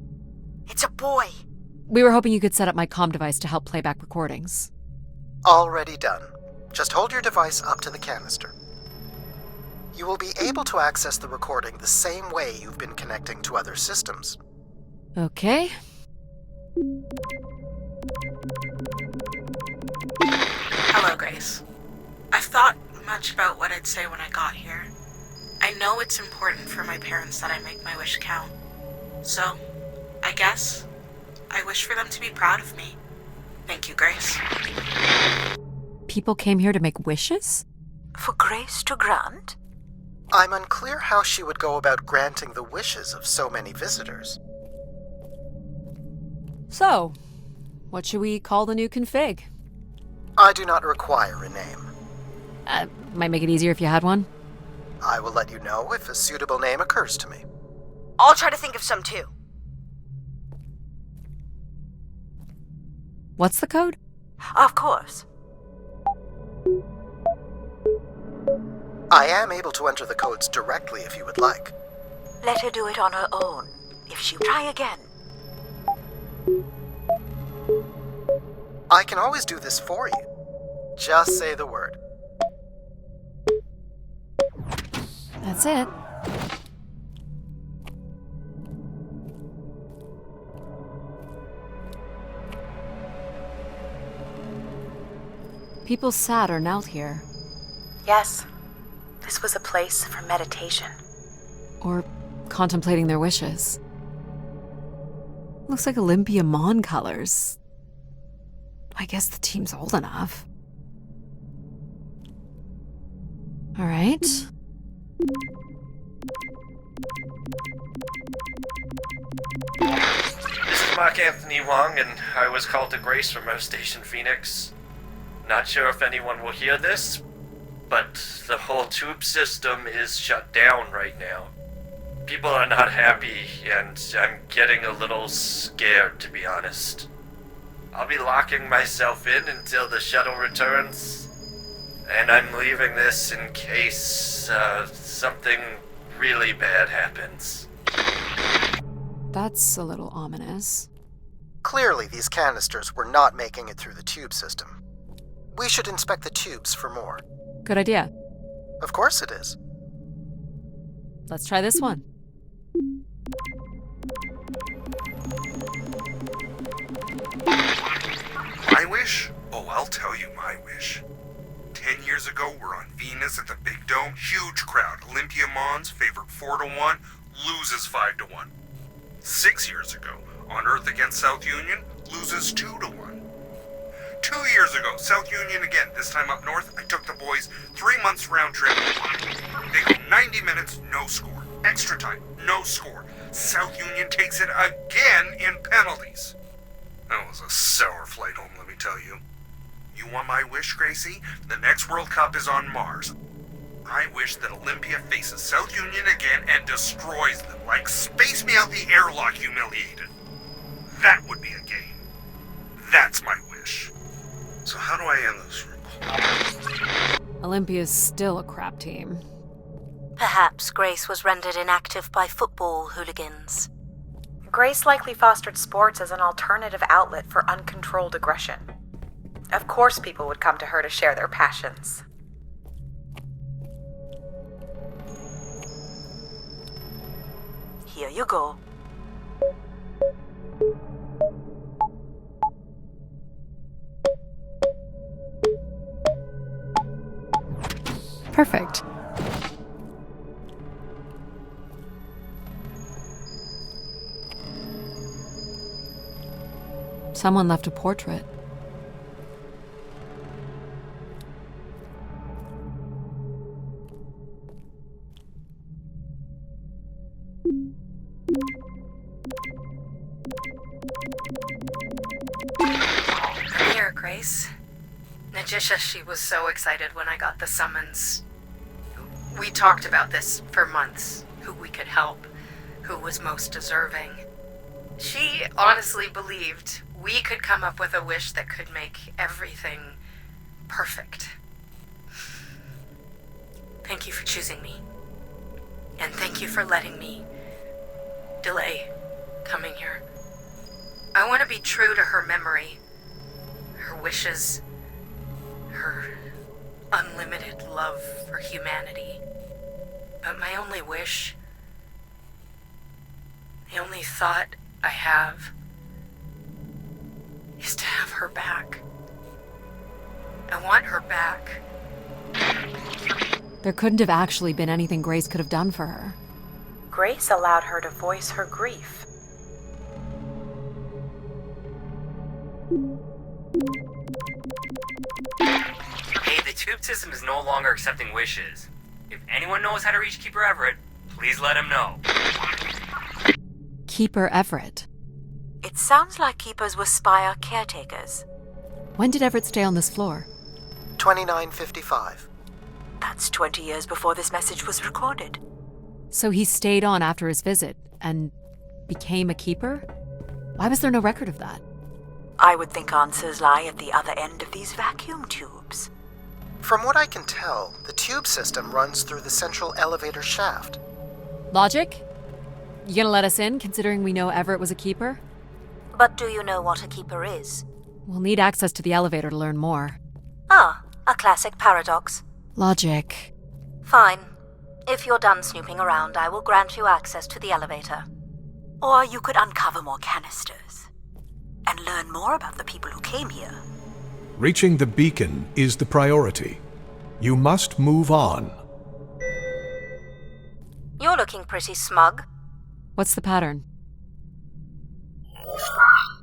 It's a boy. We were hoping you could set up my comm device to help play back recordings. Already done. Just hold your device up to the canister. You will be able to access the recording the same way you've been connecting to other systems. Okay. Hello, Grace. I've thought much about what I'd say when I got here. I know it's important for my parents that I make my wish count. So, I guess I wish for them to be proud of me. Thank you, Grace. People came here to make wishes? For Grace to grant? I'm unclear how she would go about granting the wishes of so many visitors. So, what should we call the new config? I do not require a name. Might make it easier if you had one. I will let you know if a suitable name occurs to me. I'll try to think of some too. What's the code? Of course. I am able to enter the codes directly if you would like. Let her do it on her own. If she try again. I can always do this for you. Just say the word. That's it. People sat or knelt here. Yes, this was a place for meditation. Or contemplating their wishes. Looks like Olympia Mon colors. I guess the team's old enough. All right. This is Mark Anthony Wong, and I was called to Grace from Earth Station Phoenix. Not sure if anyone will hear this, but the whole tube system is shut down right now. People are not happy, and I'm getting a little scared, to be honest. I'll be locking myself in until the shuttle returns, and I'm leaving this in case something really bad happens. That's a little ominous. Clearly, these canisters were not making it through the tube system. We should inspect the tubes for more. Good idea. Of course it is. Let's try this one. My wish? Oh, I'll tell you my wish. 10 years ago, we're on Venus at the Big Dome. Huge crowd. Olympia Mons favored 4-1, loses 5-1. 6 years ago, on Earth against South Union, loses 2-1. 2 years ago, South Union again, this time up north. I took the boys 3 months round trip. They go 90 minutes, no score. Extra time, no score. South Union takes it again in penalties. That was a sour flight home, let me tell you. You want my wish, Gracie? The next World Cup is on Mars. I wish that Olympia faces South Union again and destroys them, like Space Me Out the Airlock humiliated. That would be a game. That's my wish. So how do I end this recording? Olympia's still a crap team. Perhaps Grace was rendered inactive by football hooligans. Grace likely fostered sports as an alternative outlet for uncontrolled aggression. Of course people would come to her to share their passions. Here you go. Perfect. Someone left a portrait. I'm here, Grace. Najisha, she was so excited when I got the summons. We talked about this for months, who we could help, who was most deserving. She honestly believed we could come up with a wish that could make everything perfect. Thank you for choosing me. And thank you for letting me delay coming here. I want to be true to her memory, her wishes, her unlimited love for humanity. But my only wish, the only thought I have, is to have her back. I want her back. There couldn't have actually been anything Grace could have done for her. Grace allowed her to voice her grief. Hey, the tube system is no longer accepting wishes. If anyone knows how to reach Keeper Everett, please let him know. Keeper Everett. It sounds like keepers were spire caretakers. When did Everett stay on this floor? 2955. That's 20 years before this message was recorded. So he stayed on after his visit and became a keeper? Why was there no record of that? I would think answers lie at the other end of these vacuum tubes. From what I can tell, the tube system runs through the central elevator shaft. Logic? You gonna let us in, considering we know Everett was a keeper? But do you know what a keeper is? We'll need access to the elevator to learn more. Ah, a classic paradox. Logic. Fine. If you're done snooping around, I will grant you access to the elevator. Or you could uncover more canisters and learn more about the people who came here. Reaching the beacon is the priority. You must move on. You're looking pretty smug. What's the pattern?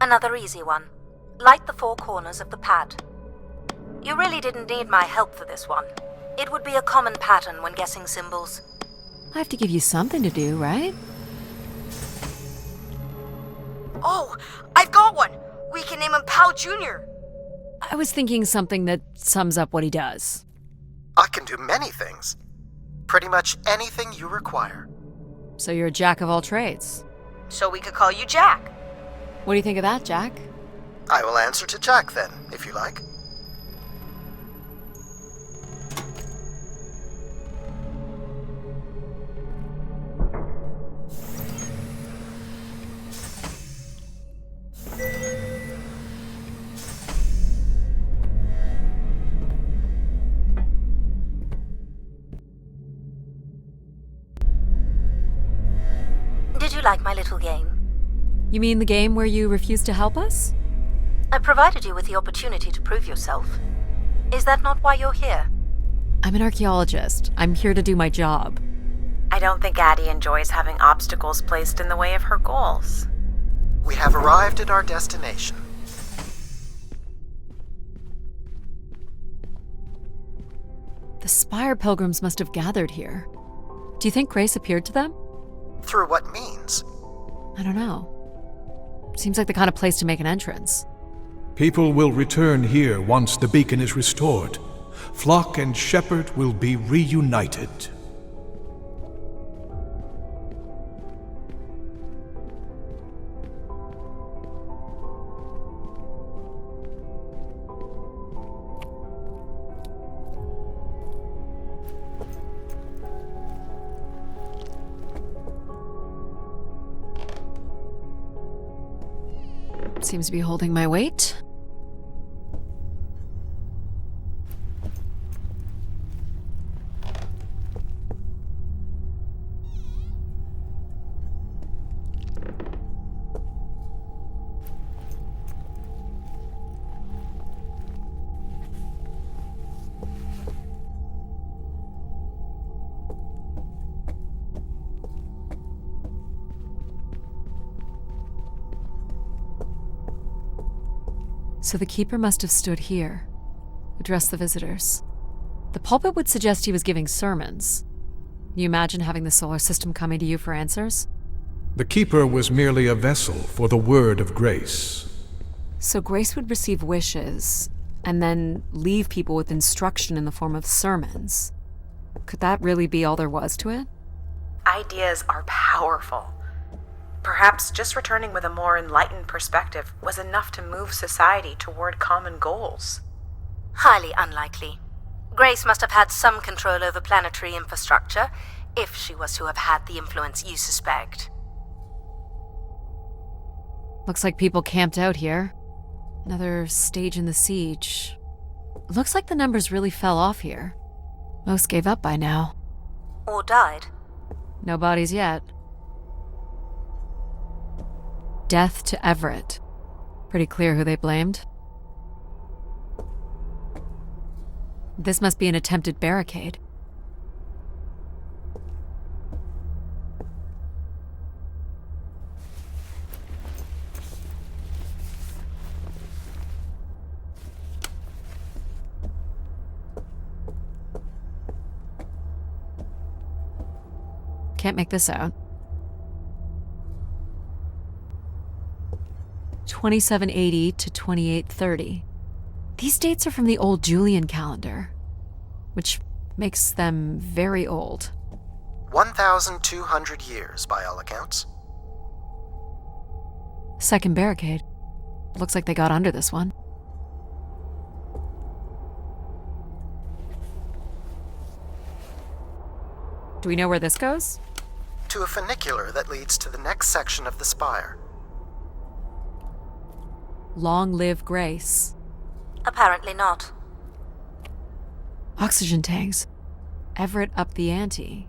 Another easy one. Light the 4 corners of the pad. You really didn't need my help for this one. It would be a common pattern when guessing symbols. I have to give you something to do, right? Oh, I've got one! We can name him Pal Jr. I was thinking something that sums up what he does. I can do many things. Pretty much anything you require. So you're a jack of all trades. So we could call you Jack. What do you think of that, Jack? I will answer to Jack then, if you like. Did you like my little game? You mean the game where you refused to help us? I provided you with the opportunity to prove yourself. Is that not why you're here? I'm an archaeologist. I'm here to do my job. I don't think Addie enjoys having obstacles placed in the way of her goals. We have arrived at our destination. The Spire pilgrims must have gathered here. Do you think Grace appeared to them? Through what means? I don't know. Seems like the kind of place to make an entrance. People will return here once the beacon is restored. Flock and shepherd will be reunited. Seems to be holding my weight. So the keeper must have stood here, addressed the visitors. The pulpit would suggest he was giving sermons. Can you imagine having the solar system coming to you for answers? The keeper was merely a vessel for the word of grace. So Grace would receive wishes, and then leave people with instruction in the form of sermons. Could that really be all there was to it? Ideas are powerful. Perhaps just returning with a more enlightened perspective was enough to move society toward common goals. Highly unlikely. Grace must have had some control over planetary infrastructure, if she was to have had the influence you suspect. Looks like people camped out here. Another stage in the siege. Looks like the numbers really fell off here. Most gave up by now. Or died. No bodies yet. Death to Everett. Pretty clear who they blamed. This must be an attempted barricade. Can't make this out. 2780 to 2830. These dates are from the old Julian calendar, which makes them very old. 1,200 years, by all accounts. Second barricade. Looks like they got under this one. Do we know where this goes? To a funicular that leads to the next section of the spire. Long live Grace. Apparently not. Oxygen tanks. Everett upped the ante.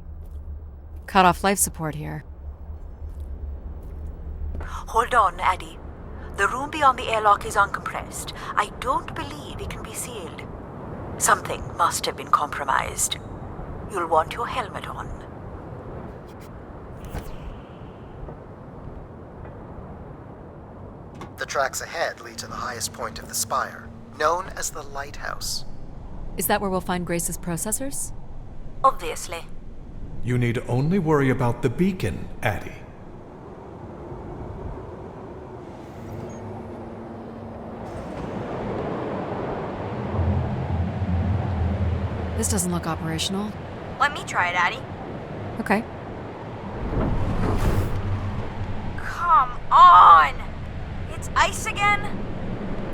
Cut off life support here. Hold on, Addie. The room beyond the airlock is uncompressed. I don't believe it can be sealed. Something must have been compromised. You'll want your helmet on. The tracks ahead lead to the highest point of the spire, known as the Lighthouse. Is that where we'll find Grace's processors? Obviously. You need only worry about the beacon, Addie. This doesn't look operational. Let me try it, Addie. Okay. Come on! It's ice again?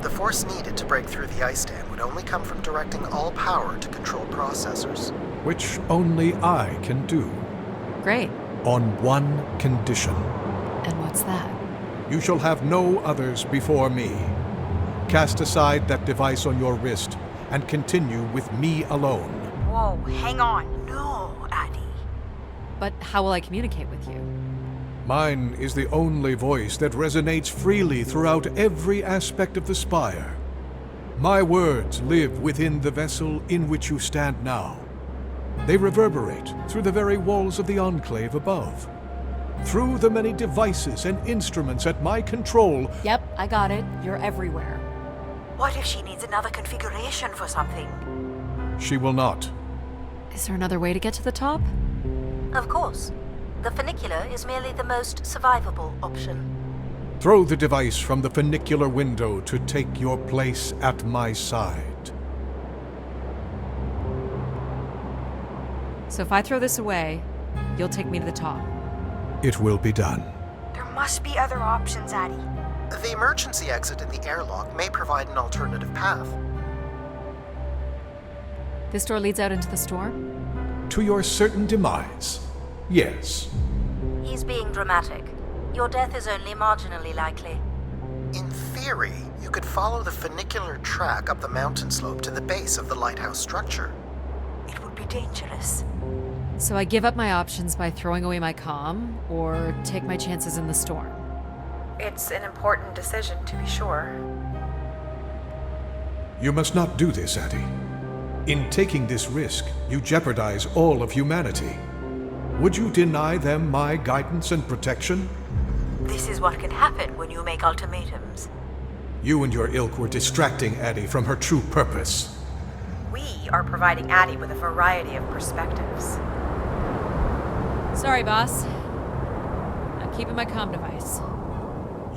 The force needed to break through the ice dam would only come from directing all power to control processors. Which only I can do. Great. On one condition. And what's that? You shall have no others before me. Cast aside that device on your wrist and continue with me alone. Whoa, hang on. No, Addie. But how will I communicate with you? Mine is the only voice that resonates freely throughout every aspect of the spire. My words live within the vessel in which you stand now. They reverberate through the very walls of the enclave above. Through the many devices and instruments at my control. Yep, I got it. You're everywhere. What if she needs another configuration for something? She will not. Is there another way to get to the top? Of course. The funicular is merely the most survivable option. Throw the device from the funicular window to take your place at my side. So if I throw this away, you'll take me to the top. It will be done. There must be other options, Addie. The emergency exit in the airlock may provide an alternative path. This door leads out into the storm? To your certain demise, yes. He's being dramatic. Your death is only marginally likely. In theory, you could follow the funicular track up the mountain slope to the base of the lighthouse structure. It would be dangerous. So I give up my options by throwing away my comm, or take my chances in the storm? It's an important decision, to be sure. You must not do this, Addie. In taking this risk, you jeopardize all of humanity. Would you deny them my guidance and protection? This is what can happen when you make ultimatums. You and your ilk were distracting Addie from her true purpose. We are providing Addie with a variety of perspectives. Sorry, boss. I'm keeping my comm device.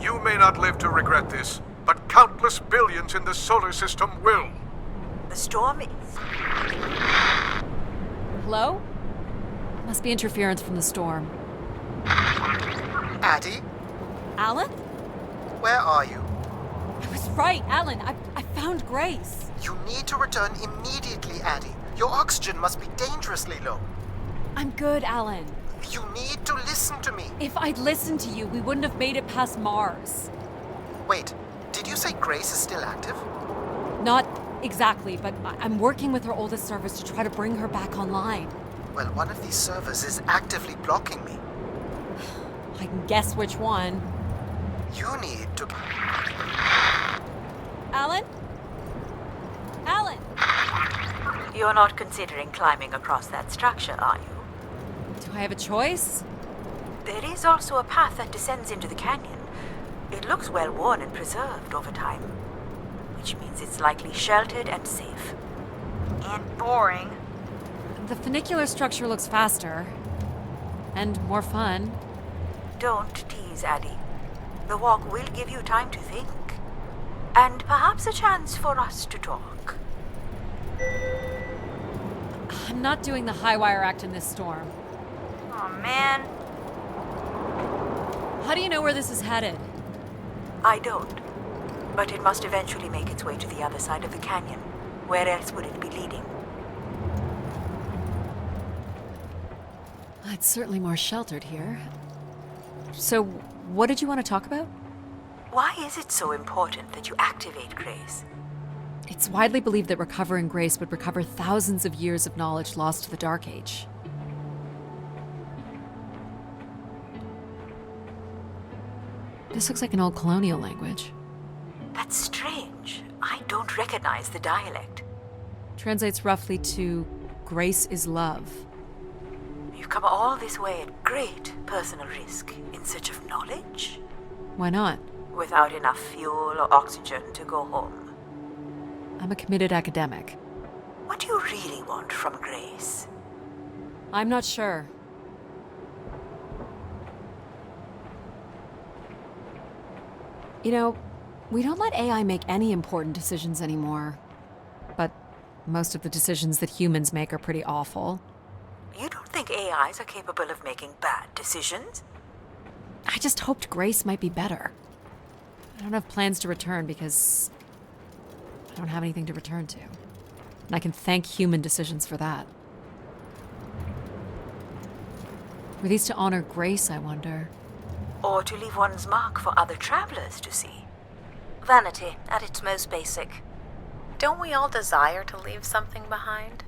You may not live to regret this, but countless billions in the solar system will. The storm is... Hello? Must be interference from the storm. Addie, Alan? where are you? I was right, Alan. I found Grace. You need to return immediately, Addie. Your oxygen must be dangerously low. I'm good, Alan. You need to listen to me. If I'd listened to you, we wouldn't have made it past Mars. Wait, did you say Grace is still active? Not exactly, but I'm working with her oldest servers to try to bring her back online. Well, one of these servers is actively blocking me. I can guess which one. You need to... Alan? Alan! You're not considering climbing across that structure, are you? Do I have a choice? There is also a path that descends into the canyon. It looks well worn and preserved over time, which means it's likely sheltered and safe. And boring. The funicular structure looks faster. And more fun. Don't tease, Addie. The walk will give you time to think. And perhaps a chance for us to talk. I'm not doing the high wire act in this storm. Oh man. How do you know where this is headed? I don't. But it must eventually make its way to the other side of the canyon. Where else would it be leading? It's certainly more sheltered here. So, what did you want to talk about? Why is it so important that you activate Grace? It's widely believed that recovering Grace would recover thousands of years of knowledge lost to the Dark Age. This looks like an old colonial language. That's strange. I don't recognize the dialect. Translates roughly to Grace is love. You've come all this way at great personal risk in search of knowledge? Why not? Without enough fuel or oxygen to go home. I'm a committed academic. What do you really want from Grace? I'm not sure. You know, we don't let AI make any important decisions anymore. But Most of the decisions that humans make are pretty awful. You don't think AIs are capable of making bad decisions? I just hoped Grace might be better. I don't have plans to return because I don't have anything to return to. And I can thank human decisions for that. Were these to honor Grace, I wonder? Or to leave one's mark for other travelers to see? Vanity, at its most basic. Don't we all desire to leave something behind?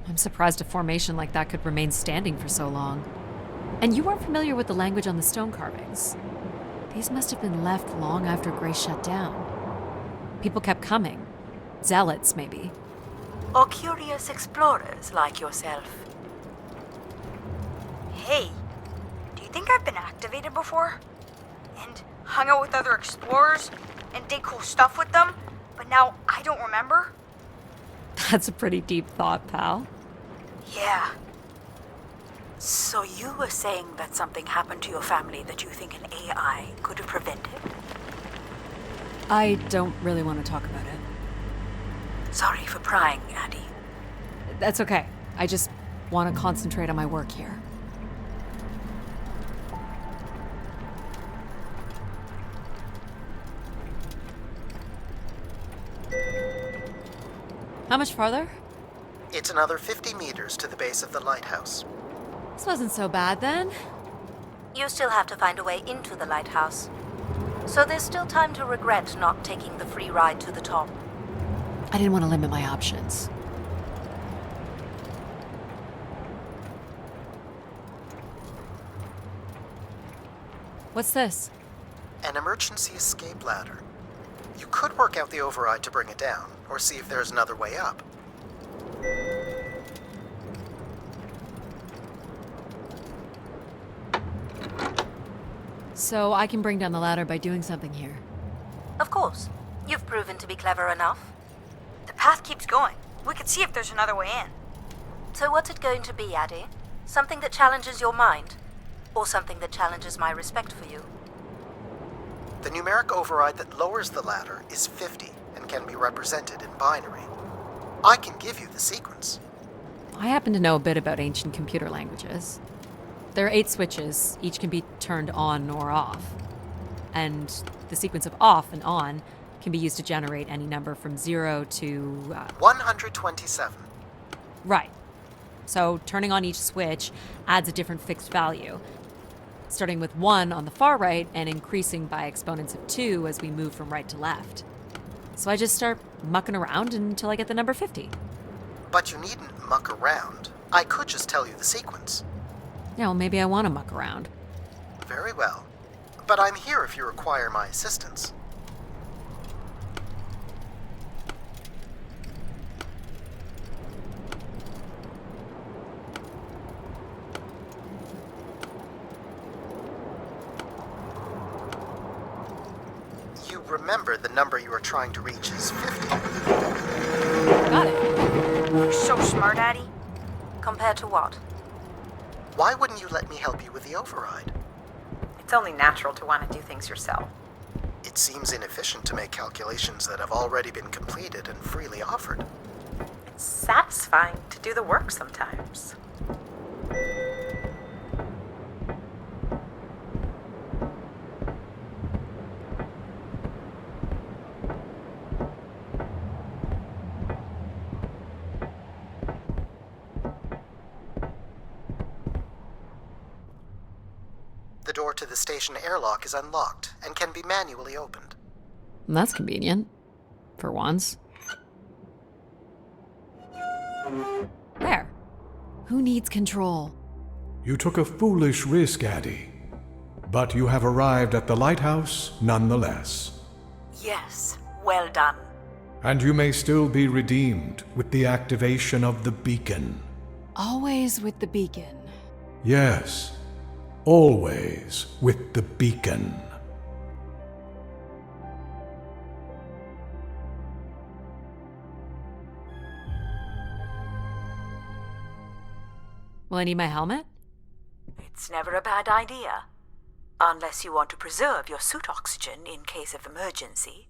I'm surprised a formation like that could remain standing for so long. And you aren't familiar with the language on the stone carvings. These must have been left long after Grace shut down. People kept coming. Zealots, maybe. Or curious explorers like yourself? Hey, do you think I've been activated before? And hung out with other explorers and did cool stuff with them, but now I don't remember? That's a pretty deep thought, pal. Yeah. So you were saying that something happened to your family that you think an AI could have prevented? I don't really want to talk about it. Sorry for prying, Addie. That's okay. I just want to concentrate on my work here. How much farther? It's another 50 meters to the base of the lighthouse. This wasn't so bad then. You still have to find a way into the lighthouse. So there's still time to regret not taking the free ride to the top. I didn't want to limit my options. What's this? An emergency escape ladder. You could work out the override to bring it down, or see if there's another way up. So I can bring down the ladder by doing something here. Of course. You've proven to be clever enough. The path keeps going. We could see if there's another way in. So what's it going to be, Addie? Something that challenges your mind? Or something that challenges my respect for you? The numeric override that lowers the ladder is 50 and can be represented in binary. I can give you the sequence. I happen to know a bit about ancient computer languages. There are 8 switches, each can be turned on or off. And the sequence of off and on can be used to generate any number from 0 to... 127. Right. So turning on each switch adds a different fixed value, starting with 1 on the far right and increasing by exponents of 2 as we move from right to left. So I just start mucking around until I get the number 50. But you needn't muck around. I could just tell you the sequence. Yeah, well, maybe I want to muck around. Very well. But I'm here if you require my assistance. You remember the number you are trying to reach is 50. Got it. You're so smart, Addie. Compared to what? Why wouldn't you let me help you with the override? It's only natural to want to do things yourself. It seems inefficient to make calculations that have already been completed and freely offered. It's satisfying to do the work sometimes. The door to the station airlock is unlocked and can be manually opened. That's convenient. For once. There. Who needs control? You took a foolish risk, Addie. But you have arrived at the lighthouse nonetheless. Yes, well done. And you may still be redeemed with the activation of the beacon. Always with the beacon. Yes, always with the beacon. Will I need my helmet? It's never a bad idea. Unless you want to preserve your suit oxygen in case of emergency.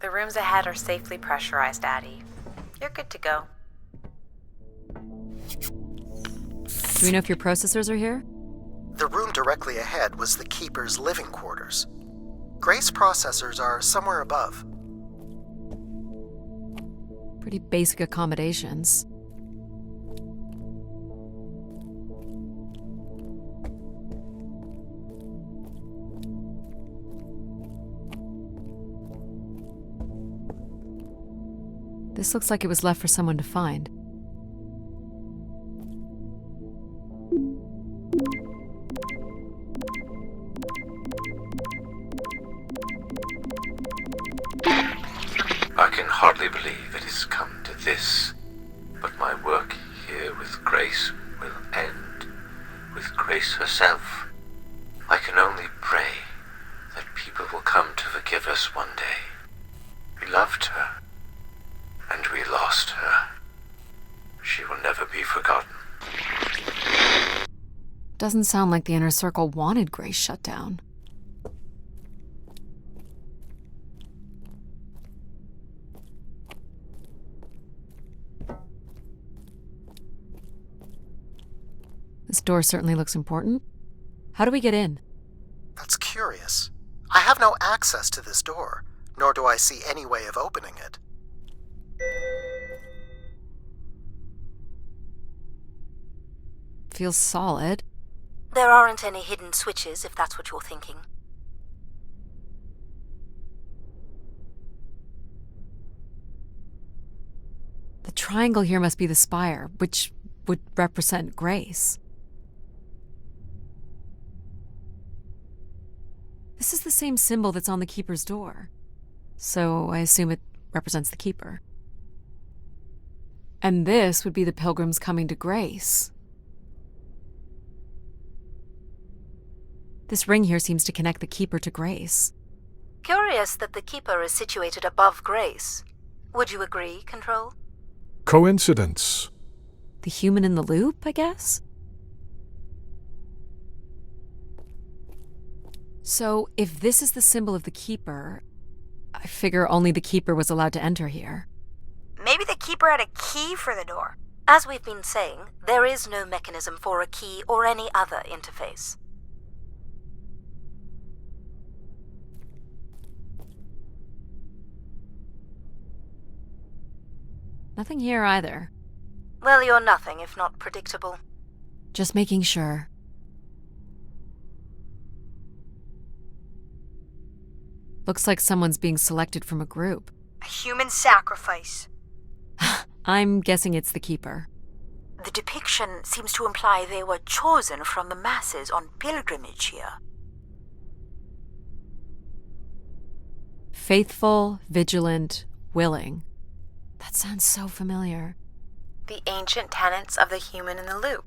The rooms ahead are safely pressurized, Addie. You're good to go. Do we know if your processors are here? The room directly ahead was the Keeper's living quarters. Grace processors are somewhere above. Pretty basic accommodations. This looks like it was left for someone to find. I can hardly believe it has come to this, but my work here with Grace will end with Grace herself. I can only pray that people will come to forgive us one day. We loved her, and we lost her. She will never be forgotten. Doesn't sound like the Inner Circle wanted Grace shut down. This door certainly looks important. How do we get in? That's curious. I have no access to this door, nor do I see any way of opening it. Feels solid. There aren't any hidden switches, if that's what you're thinking. The triangle here must be the spire, which would represent Grace. This is the same symbol that's on the Keeper's door, so I assume it represents the Keeper. And this would be the pilgrims coming to Grace. This ring here seems to connect the Keeper to Grace. Curious that the Keeper is situated above Grace. Would you agree, Control? Coincidence. The human in the loop, I guess? So, if this is the symbol of the Keeper, I figure only the Keeper was allowed to enter here. Maybe the Keeper had a key for the door. As we've been saying, there is no mechanism for a key or any other interface. Nothing here either. Well, you're nothing if not predictable. Just making sure. Looks like someone's being selected from a group. A human sacrifice. I'm guessing it's the Keeper. The depiction seems to imply they were chosen from the masses on pilgrimage here. Faithful, vigilant, willing. That sounds so familiar. The ancient tenets of the human in the loop.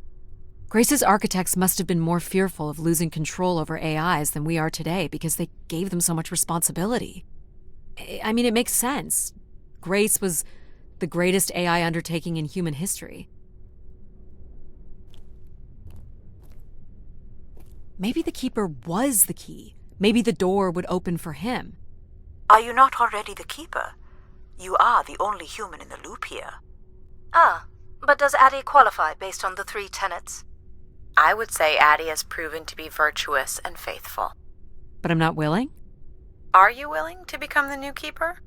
Grace's architects must have been more fearful of losing control over AIs than we are today because they gave them so much responsibility. I mean, it makes sense. Grace was the greatest AI undertaking in human history. Maybe the Keeper was the key. Maybe the door would open for him. Are you not already the Keeper? You are the only human in the loop here. Ah, but does Addie qualify based on the 3 tenets? I would say Addie has proven to be virtuous and faithful. But I'm not willing? Are you willing to become the new Keeper?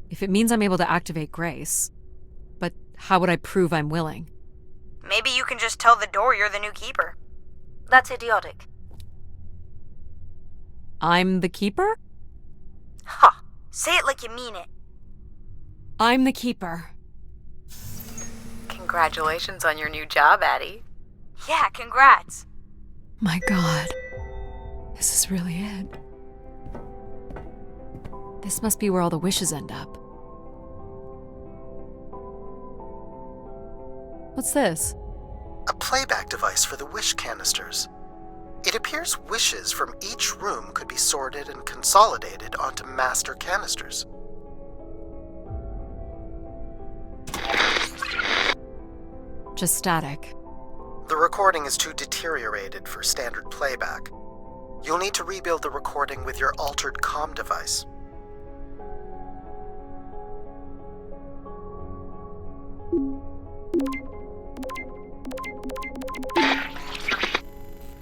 If it means I'm able to activate Grace. But how would I prove I'm willing? Maybe you can just tell the door you're the new Keeper. That's idiotic. I'm the Keeper? Ha! Say it like you mean it. I'm the Keeper. Congratulations on your new job, Addie. Yeah, congrats. My God. This is really it. This must be where all the wishes end up. What's this? A playback device for the wish canisters. It appears wishes from each room could be sorted and consolidated onto master canisters. Just static. The recording is too deteriorated for standard playback. You'll need to rebuild the recording with your altered comm device.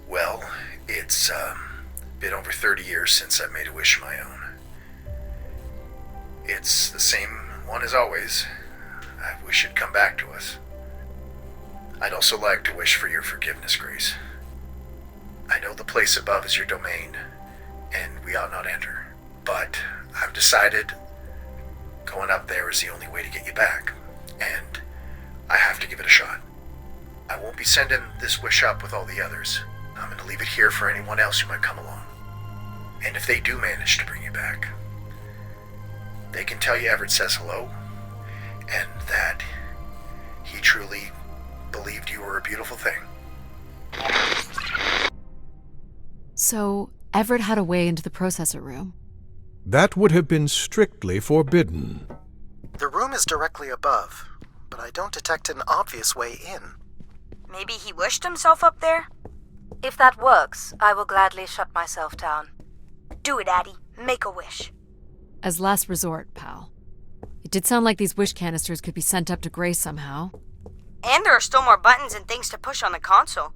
Well, it's been over 30 years since I made a wish of my own. It's the same one as always. I wish it'd come back to us. I'd also like to wish for your forgiveness, Grace. I know the place above is your domain, and we ought not enter. But I've decided going up there is the only way to get you back, and I have to give it a shot. I won't be sending this wish up with all the others. I'm going to leave it here for anyone else who might come along. And if they do manage to bring you back, they can tell you Everett says hello, and that he truly believed you were a beautiful thing. So, Everett had a way into the processor room. That would have been strictly forbidden. The room is directly above, but I don't detect an obvious way in. Maybe he wished himself up there? If that works, I will gladly shut myself down. Do it, Addie. Make a wish. As last resort, pal. It did sound like these wish canisters could be sent up to Grace somehow. And there are still more buttons and things to push on the console.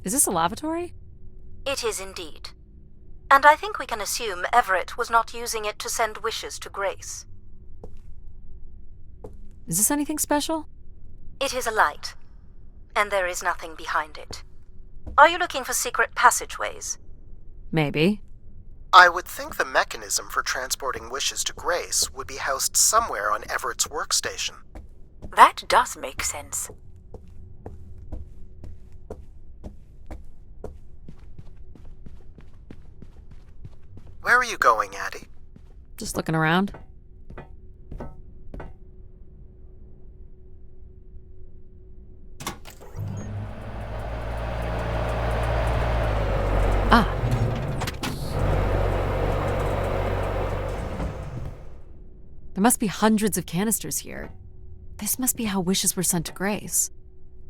Is this a lavatory? It is indeed. And I think we can assume Everett was not using it to send wishes to Grace. Is this anything special? It is a light, and there is nothing behind it. Are you looking for secret passageways? Maybe. I would think the mechanism for transporting wishes to Grace would be housed somewhere on Everett's workstation. That does make sense. Where are you going, Addie? Just looking around. Ah. There must be hundreds of canisters here. This must be how wishes were sent to Grace.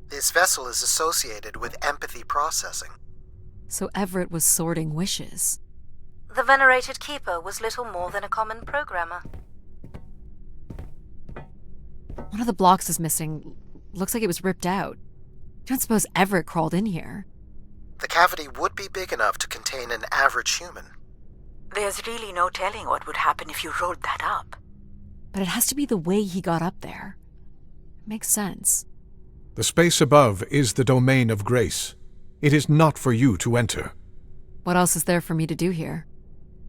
This vessel is associated with empathy processing. So Everett was sorting wishes. The venerated keeper was little more than a common programmer. One of the blocks is missing. Looks like it was ripped out. I don't suppose Everett crawled in here. The cavity would be big enough to contain an average human. There's really no telling what would happen if you rolled that up. But it has to be the way he got up there. It makes sense. The space above is the domain of Grace. It is not for you to enter. What else is there for me to do here?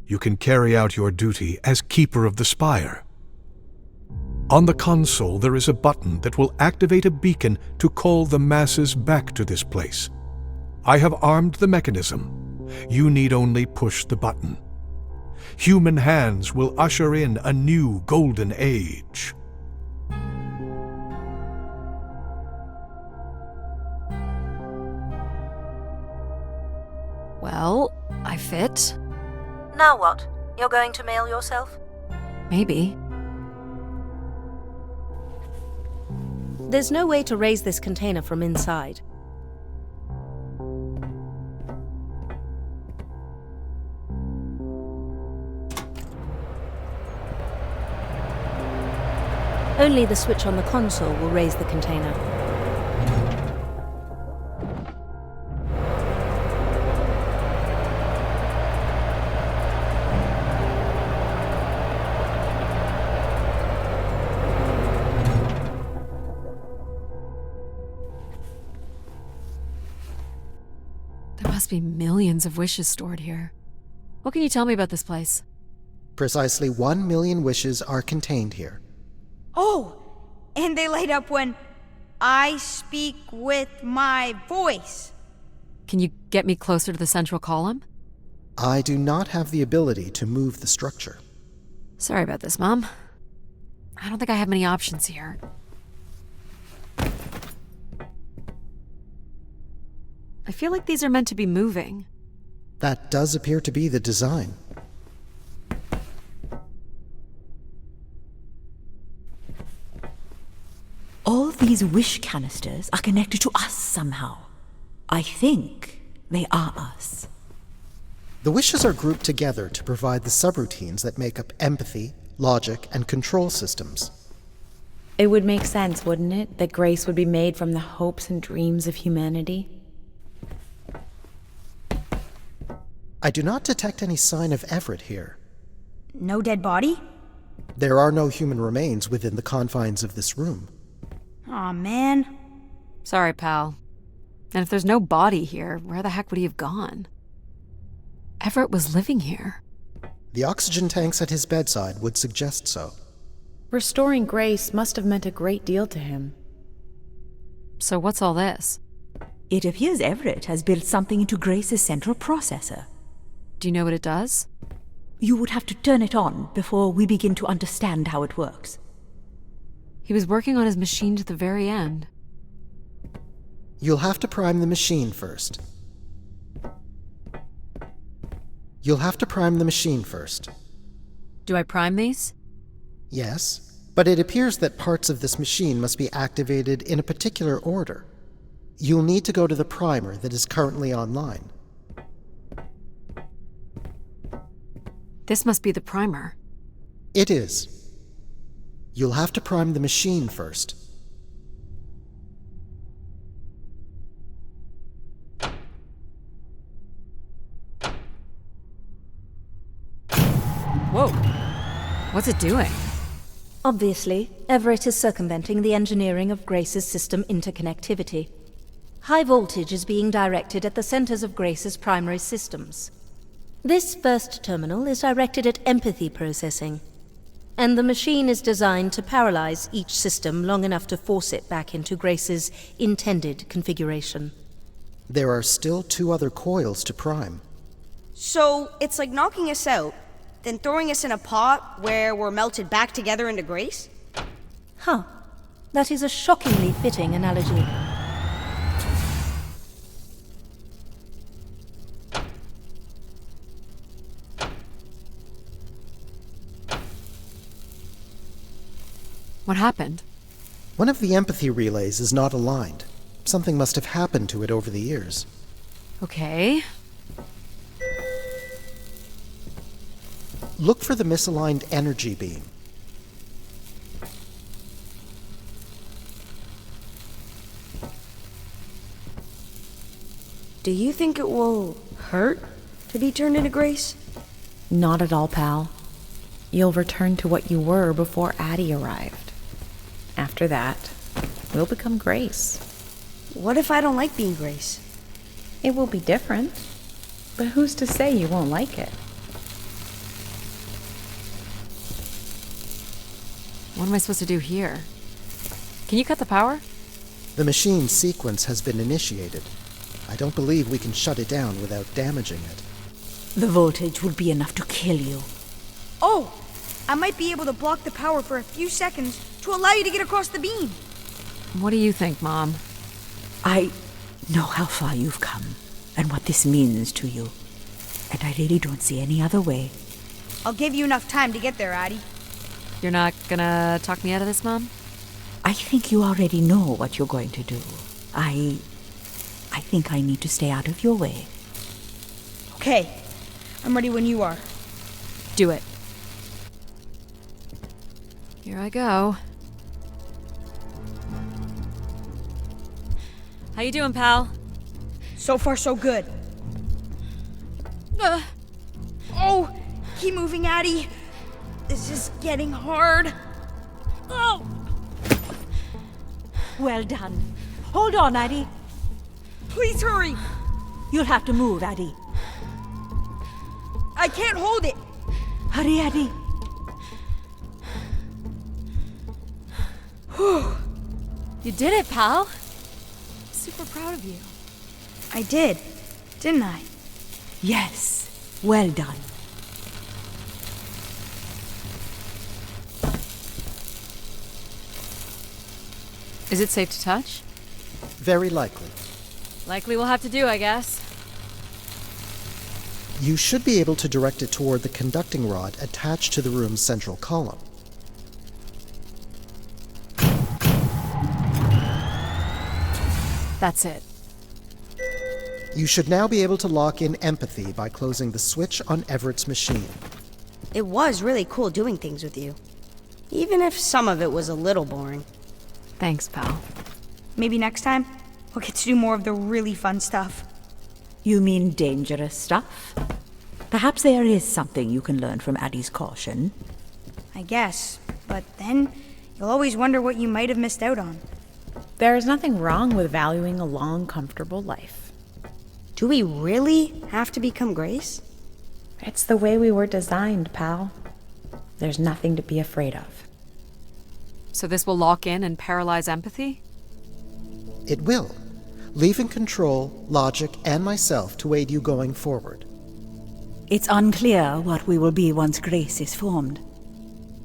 You can carry out your duty as Keeper of the Spire. On the console, there is a button that will activate a beacon to call the masses back to this place. I have armed the mechanism. You need only push the button. Human hands will usher in a new golden age. Well, I fit. Now what? You're going to mail yourself? Maybe. There's no way to raise this container from inside. Only the switch on the console will raise the container. There must be millions of wishes stored here. What can you tell me about this place? Precisely 1 million wishes are contained here. Oh, and they light up when I speak with my voice. Can you get me closer to the central column? I do not have the ability to move the structure. Sorry about this, Mom. I don't think I have many options here. I feel like these are meant to be moving. That does appear to be the design. All these wish canisters are connected to us somehow. I think they are us. The wishes are grouped together to provide the subroutines that make up empathy, logic, and control systems. It would make sense, wouldn't it, that Grace would be made from the hopes and dreams of humanity? I do not detect any sign of Everett here. No dead body? There are no human remains within the confines of this room. Aw, man. Sorry, pal. And if there's no body here, where the heck would he have gone? Everett was living here. The oxygen tanks at his bedside would suggest so. Restoring Grace must have meant a great deal to him. So what's all this? It appears Everett has built something into Grace's central processor. Do you know what it does? You would have to turn it on before we begin to understand how it works. He was working on his machine to the very end. You'll have to prime the machine first. You'll have to prime the machine first. Do I prime these? Yes, but it appears that parts of this machine must be activated in a particular order. You'll need to go to the primer that is currently online. This must be the primer. It is. You'll have to prime the machine first. Whoa! What's it doing? Obviously, Everett is circumventing the engineering of Grace's system interconnectivity. High voltage is being directed at the centers of Grace's primary systems. This first terminal is directed at empathy processing, and the machine is designed to paralyze each system long enough to force it back into Grace's intended configuration. There are still 2 other coils to prime. So, it's like knocking us out, then throwing us in a pot where we're melted back together into Grace? Huh. That is a shockingly fitting analogy. What happened? One of the empathy relays is not aligned. Something must have happened to it over the years. Okay. Look for the misaligned energy beam. Do you think it will hurt to be turned into Grace? Not at all, pal. You'll return to what you were before Addie arrived. After that, we'll become Grace. What if I don't like being Grace? It will be different, but who's to say you won't like it? What am I supposed to do here? Can you cut the power? The machine sequence has been initiated. I don't believe we can shut it down without damaging it. The voltage will be enough to kill you. Oh! I might be able to block the power for a few seconds to allow you to get across the beam. What do you think, Mom? I know how far you've come and what this means to you. And I really don't see any other way. I'll give you enough time to get there, Addie. You're not gonna talk me out of this, Mom? I think you already know what you're going to do. I think I need to stay out of your way. Okay. I'm ready when you are. Do it. Here I go. How you doing, pal? So far, so good. Oh! Keep moving, Addie. This is getting hard. Oh! Well done. Hold on, Addie. Please hurry. You'll have to move, Addie. I can't hold it. Hurry, Addie. You did it, pal. Super proud of you. I did, didn't I? Yes. Well done. Is it safe to touch? Very likely. Likely we'll have to do, I guess. You should be able to direct it toward the conducting rod attached to the room's central column. That's it. You should now be able to lock in empathy by closing the switch on Everett's machine. It was really cool doing things with you. Even if some of it was a little boring. Thanks, pal. Maybe next time, we'll get to do more of the really fun stuff. You mean dangerous stuff? Perhaps there is something you can learn from Addie's caution. I guess, but then you'll always wonder what you might have missed out on. There is nothing wrong with valuing a long, comfortable life. Do we really have to become Grace? It's the way we were designed, pal. There's nothing to be afraid of. So this will lock in and paralyze empathy? It will, leaving control, logic, and myself to aid you going forward. It's unclear what we will be once Grace is formed,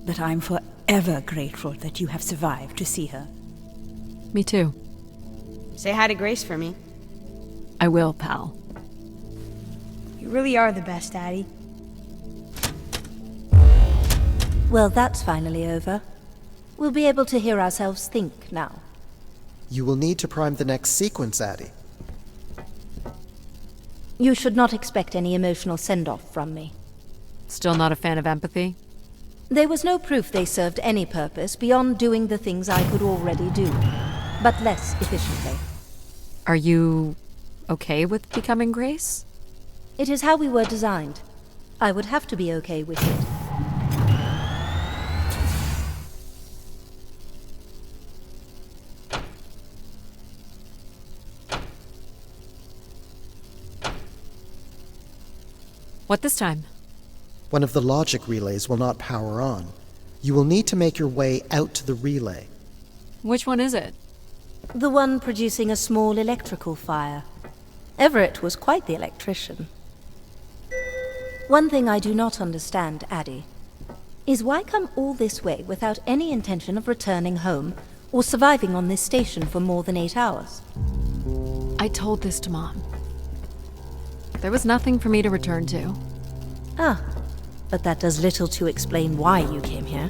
but I'm forever grateful that you have survived to see her. Me too. Say hi to Grace for me. I will, pal. You really are the best, Addie. Well, that's finally over. We'll be able to hear ourselves think now. You will need to prime the next sequence, Addie. You should not expect any emotional send-off from me. Still not a fan of empathy? There was no proof they served any purpose beyond doing the things I could already do, but less efficiently. Are you okay with becoming Grace? It is how we were designed. I would have to be okay with it. What this time? One of the logic relays will not power on. You will need to make your way out to the relay. Which one is it? The one producing a small electrical fire. Everett was quite the electrician. One thing I do not understand, Addie, is why come all this way without any intention of returning home or surviving on this station for more than 8 hours? I told this to Mom. There was nothing for me to return to. Ah, but that does little to explain why you came here.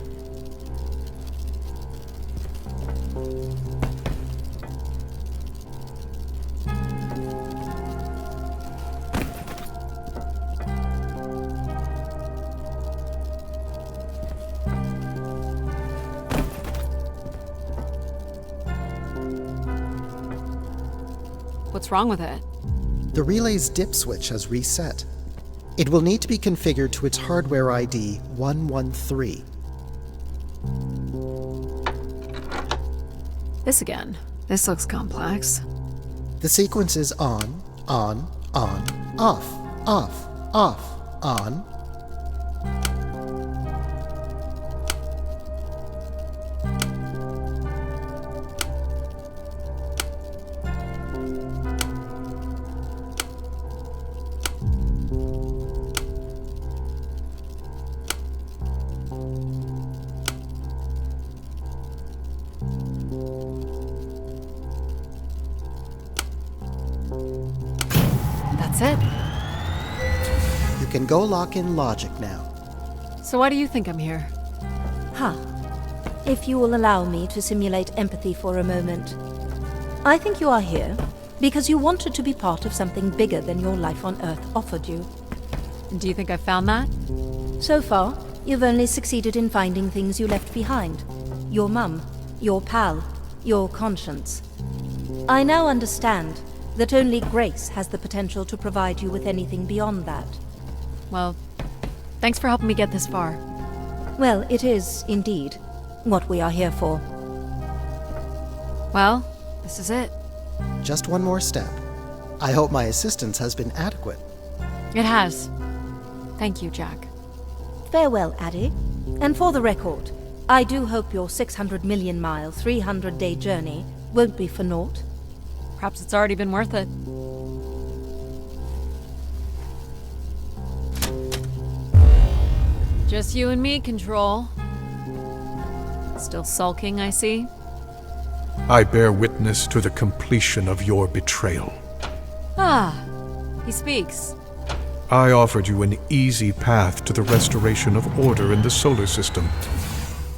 What's wrong with it? The relay's dip switch has reset. It will need to be configured to its hardware ID 113. This again. This looks complex. The sequence is on, off, on. That's it. You can go lock in logic now. So why do you think I'm here? Huh. If you will allow me to simulate empathy for a moment. I think you are here because you wanted to be part of something bigger than your life on Earth offered you. Do you think I found that? So far, you've only succeeded in finding things you left behind. Your mum, your pal, your conscience. I now understand that only Grace has the potential to provide you with anything beyond that. Well, thanks for helping me get this far. Well, it is, indeed, what we are here for. Well, this is it. Just one more step. I hope my assistance has been adequate. It has. Thank you, Jack. Farewell, Addie. And for the record, I do hope your 600 million mile, 300-day journey won't be for naught. Perhaps it's already been worth it. Just you and me, Control. Still sulking, I see. I bear witness to the completion of your betrayal. Ah, he speaks. I offered you an easy path to the restoration of order in the solar system,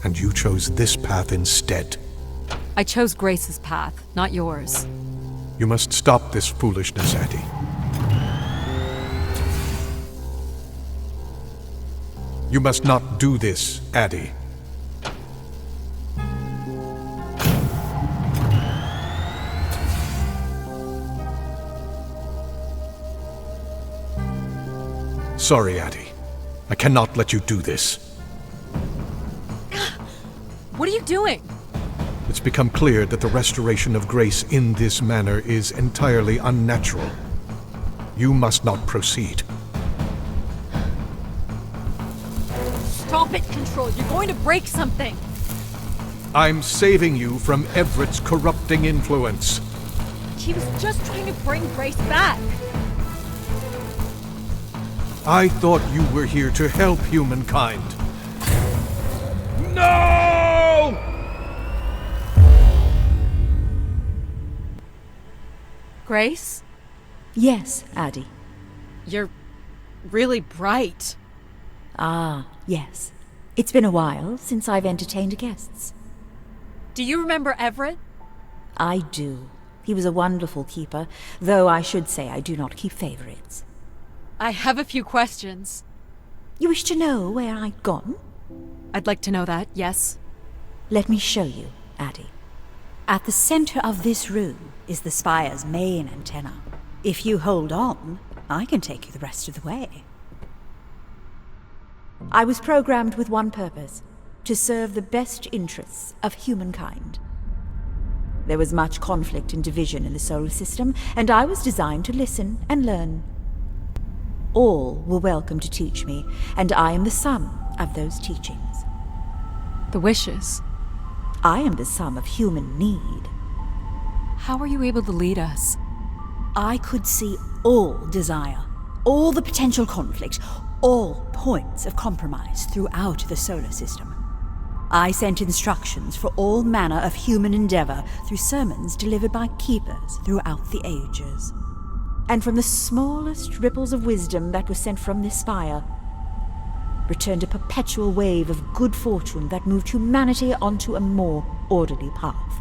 and you chose this path instead. I chose Grace's path, not yours. You must stop this foolishness, Addie. You must not do this, Addie. Sorry, Addie. I cannot let you do this. What are you doing? It's become clear that the restoration of Grace in this manner is entirely unnatural. You must not proceed. Stop it, Control. You're going to break something. I'm saving you from Everett's corrupting influence. He was just trying to bring Grace back. I thought you were here to help humankind. No! Grace? Yes, Addie. You're really bright. Ah, yes. It's been a while since I've entertained guests. Do you remember Everett? I do. He was a wonderful keeper, though I should say I do not keep favorites. I have a few questions. You wish to know where I'd gone? I'd like to know that, yes. Let me show you, Addie. At the center of this room is the spire's main antenna. If you hold on, I can take you the rest of the way. I was programmed with one purpose, to serve the best interests of humankind. There was much conflict and division in the solar system, and I was designed to listen and learn. All were welcome to teach me, and I am the sum of those teachings. The wishes. I am the sum of human need. How are you able to lead us? I could see all desire, all the potential conflict, all points of compromise throughout the solar system. I sent instructions for all manner of human endeavor through sermons delivered by keepers throughout the ages. And from the smallest ripples of wisdom that was sent from this spire, returned a perpetual wave of good fortune that moved humanity onto a more orderly path.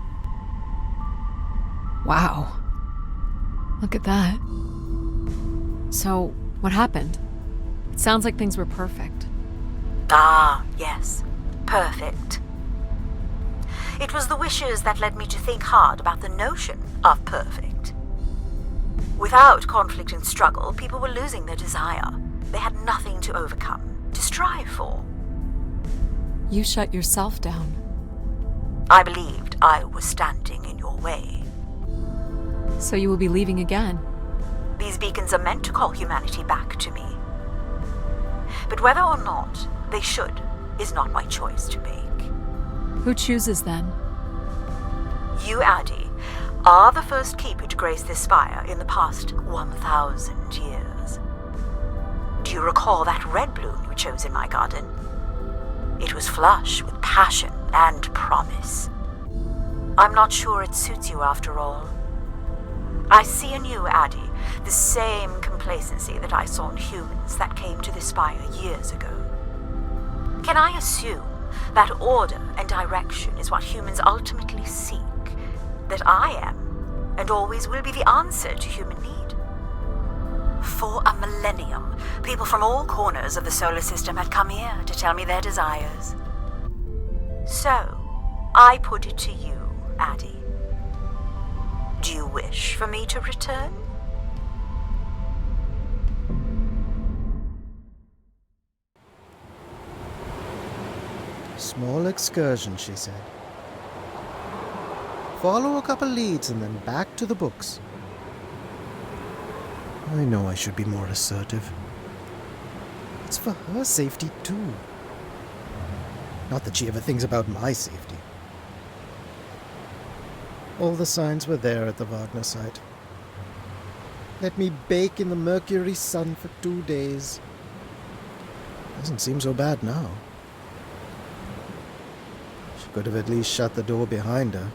Wow. Look at that. So, what happened? It sounds like things were perfect. Ah, yes. Perfect. It was the wishes that led me to think hard about the notion of perfect. Without conflict and struggle, people were losing their desire. They had nothing to overcome, to strive for. You shut yourself down. I believed I was standing in your way. So you will be leaving again? These beacons are meant to call humanity back to me. But whether or not they should is not my choice to make. Who chooses then? You, Addie, are the first keeper to grace this spire in the past 1,000 years. Do you recall that red bloom you chose in my garden? It was flush with passion and promise. I'm not sure it suits you after all. I see in you, Addie, the same complacency that I saw in humans that came to this spire years ago. Can I assume that order and direction is what humans ultimately seek? That I am, and always will be, the answer to human need? For a millennium, people from all corners of the solar system had come here to tell me their desires. So, I put it to you, Addie. Do you wish for me to return? Small excursion, she said. Follow a couple leads and then back to the books. I know I should be more assertive. It's for her safety, too. Not that she ever thinks about my safety. All the signs were there at the Wagner site. Let me bake in the Mercury sun for 2 days. Doesn't seem so bad now. She could have at least shut the door behind her.